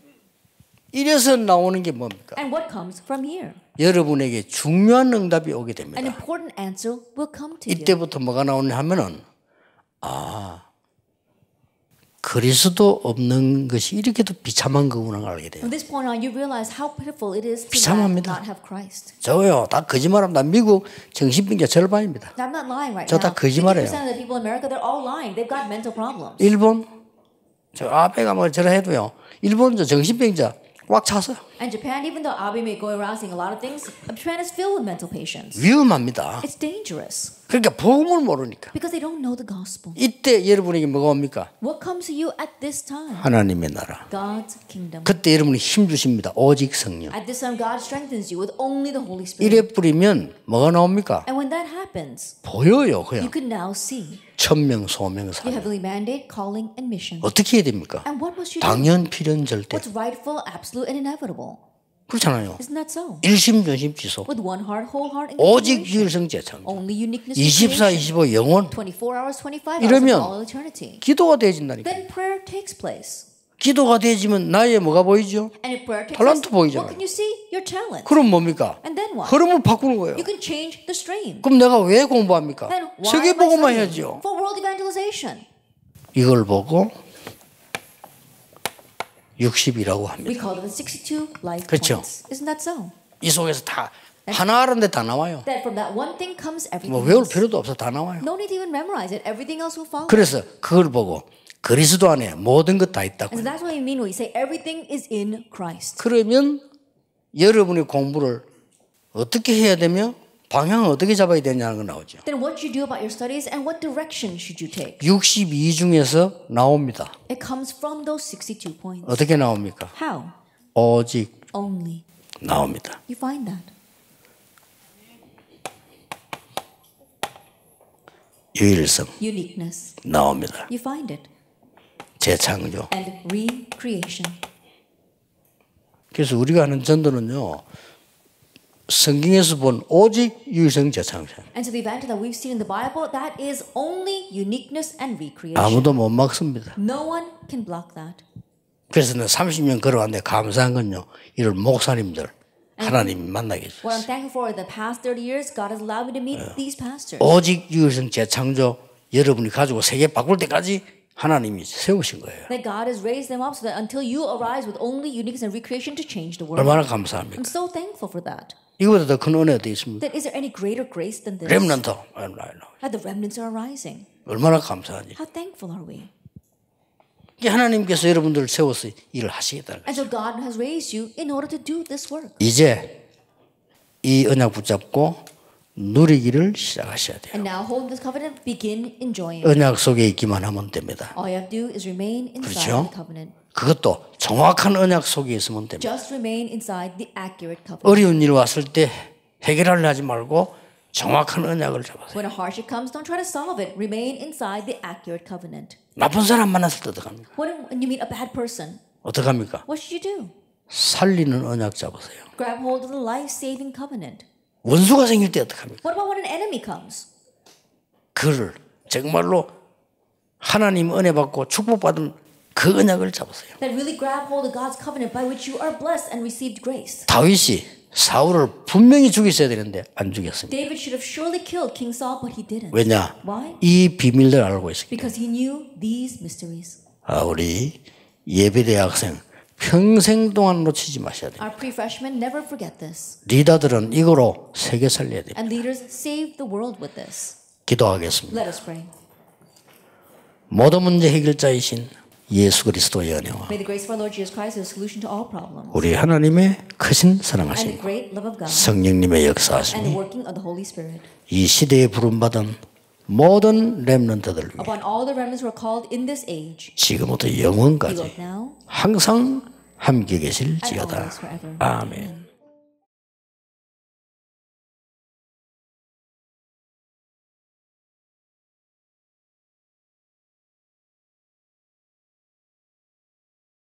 이래서 나오는 게 뭡니까?
And what comes from here?
여러분에게 중요한 응답이 오게
An
됩니다.
important answer will come to you.
이때부터 뭐가 나오냐 하면은 그리스도 없는 것이 이렇게도 비참한 거구나 알게 돼요.
From this point on, you realize how pitiful it is to
비참합니다.
not have Christ.
저요, 다 거짓말하면 나 미국 정신병자 절반입니다.
I'm not lying right
저
now.
다 거짓말해요.
50% of the people in America, they're all lying. They've got mental problems.
일본 저 아베 가면 저라 해도요. 일본 저 정신병자 꽉 찼어요.
And Japan, even though Abe may go around saying a lot of things, Japan is filled with mental patients.
위험합니다.
It's dangerous
그러니까 복음을 모르니까.
because they don't know the gospel.
이때 여러분에게 뭐가 옵니까?
What comes to you at this time?
하나님의 나라.
God's kingdom.
그때 여러분이 힘 주십니다. 오직 성령.
At this time, God strengthens you with only the Holy Spirit.
이래 뿌리면 뭐가 나옵니까?
And when that happens,
보여요,
you
그냥.
can now see
천명, 소명,
your
사명.
heavenly mandate, calling, and mission.
어떻게 해야 됩니까?
And what must you do?
당연, 필연, 절대.
What's rightful, absolute, and inevitable?
그렇잖아요.
Isn't that so?
일심전심 지소.
With one heart, whole heart, and
오직
continuation.
유일성제창.
Only uniqueness.
24, 25 영원.
24 hours, 25 hours
이러면
of all eternity.
기도가 되어진다니까.
Then prayer takes place.
기도가 되어지면 나의 뭐가 보이죠?
And if prayer takes
탤런트
place,
보이잖아요.
what can you see? Your talent.
그럼 뭡니까?
And then what?
흐름을 바꾸는 거예요.
You can change the stream.
그럼 내가 왜 공부합니까?
Then why am I
세계복음만
studying?
해야죠.
For world evangelization.
이걸 보고 60이라고
We
합니다.
call it the 62 life
그렇죠.
points. Isn't that so?
이 속에서 다 하나 하는데 다 나와요.
That from that one thing comes
뭐
everything
외울
else.
필요도 없어. 다 나와요.
No need to even memorize it. Everything else will follow.
그래서 그걸 보고 그리스도 안에 모든 것 다 있다고.
And so that's what we mean when we say everything is in Christ.
그러면 여러분의 공부를 어떻게 해야 되며 방향을 어떻게 잡아야 되냐는 거 나오죠.
Then what you do about your studies and what direction should you take?
62 중에서 나옵니다.
It comes from those 62 points.
어떻게 나옵니까?
How?
오직
Only.
나옵니다.
You find that.
유일성
Uniqueness.
나옵니다.
You find it.
재창조.
And recreation.
그래서 우리가 하는 전도는요. 성경에서 본 오직 유일성 재창조.
And so the event that we've seen in the Bible, that is only uniqueness and recreation.
아무도 못 막습니다.
No one can block that.
그래서 내가 30년 걸어왔는데 감사한 건요. 이런 목사님들 하나님이 만나게 해주셨어요.
What I'm thankful for the past 30 years, God has allowed me to meet these pastors.
오직 유일성 재창조 여러분이 가지고 세계 바꿀 때까지 하나님이 세우신 거예요.
That God has raised them up so that until you arise with only uniqueness and recreation to change the world.
얼마나 감사합니까?
I'm so thankful for that.
이거보다 더 큰 은혜가 어디 있습니까?
That is there any greater grace than this?
렘넌트
That the remnants are arising.
얼마나 감사하니?
How thankful are we?
하나님께서 여러분들을 세워서 일을 하시겠다는 거예요.
And so God has raised you in order to do this work.
이제 이 언약 붙잡고 누리기를 시작하셔야 돼요.
And now hold this covenant, begin enjoying.
언약 속에 있기만 하면 됩니다.
All you have to do is remain inside
그렇죠?
the covenant.
그것도 정확한 언약 속에 있으면 됩니다.
Just remain inside the accurate covenant.
어려운 일 왔을 때 해결하려 하지 말고 정확한 언약을 잡으세요.
When a hardship comes, don't try to solve it. Remain inside the accurate covenant.
나쁜 사람 만났을 때 어떡합니까?
When you meet a bad person,
어떡합니까?
what should you do?
살리는 언약 잡으세요.
Grab hold of the life-saving covenant.
원수가 생길 때 어떡합니까?
What about when an enemy comes?
그를 정말로 하나님 은혜 받고 축복받은 그 언약을 잡으세요.
That really grab hold of God's covenant by which you are blessed and received grace.
다윗이 사울을 분명히 죽였어야 되는데 안 죽였습니다.
David should have surely killed King Saul, but he didn't.
왜냐?
Why?
이 비밀을 알고 있습니다.
Because he knew these mysteries.
우리 예비대학생 평생 동안 놓치지 마셔야 돼요.
Our pre-freshmen never forget this.
리더들은 이거로 세계 살려야 돼요.
And leaders save the world with this.
기도하겠습니다.
Let us pray.
모든 문제 해결자이신 예수 그리스도의 은혜와
May the grace of our Lord Jesus Christ be the solution to all problems.
우리 하나님의 크신
And the
사랑하심
great love of God.
성령님의
And the
역사하심이
working of the Holy Spirit.
이 시대에 부름받은 모든 렘넌트들을 위해
Upon all the remnants who are called in this age.
지금부터
Be
영원까지
both now
항상 함께
and
계실지어다.
always forever.
아멘.
Amen.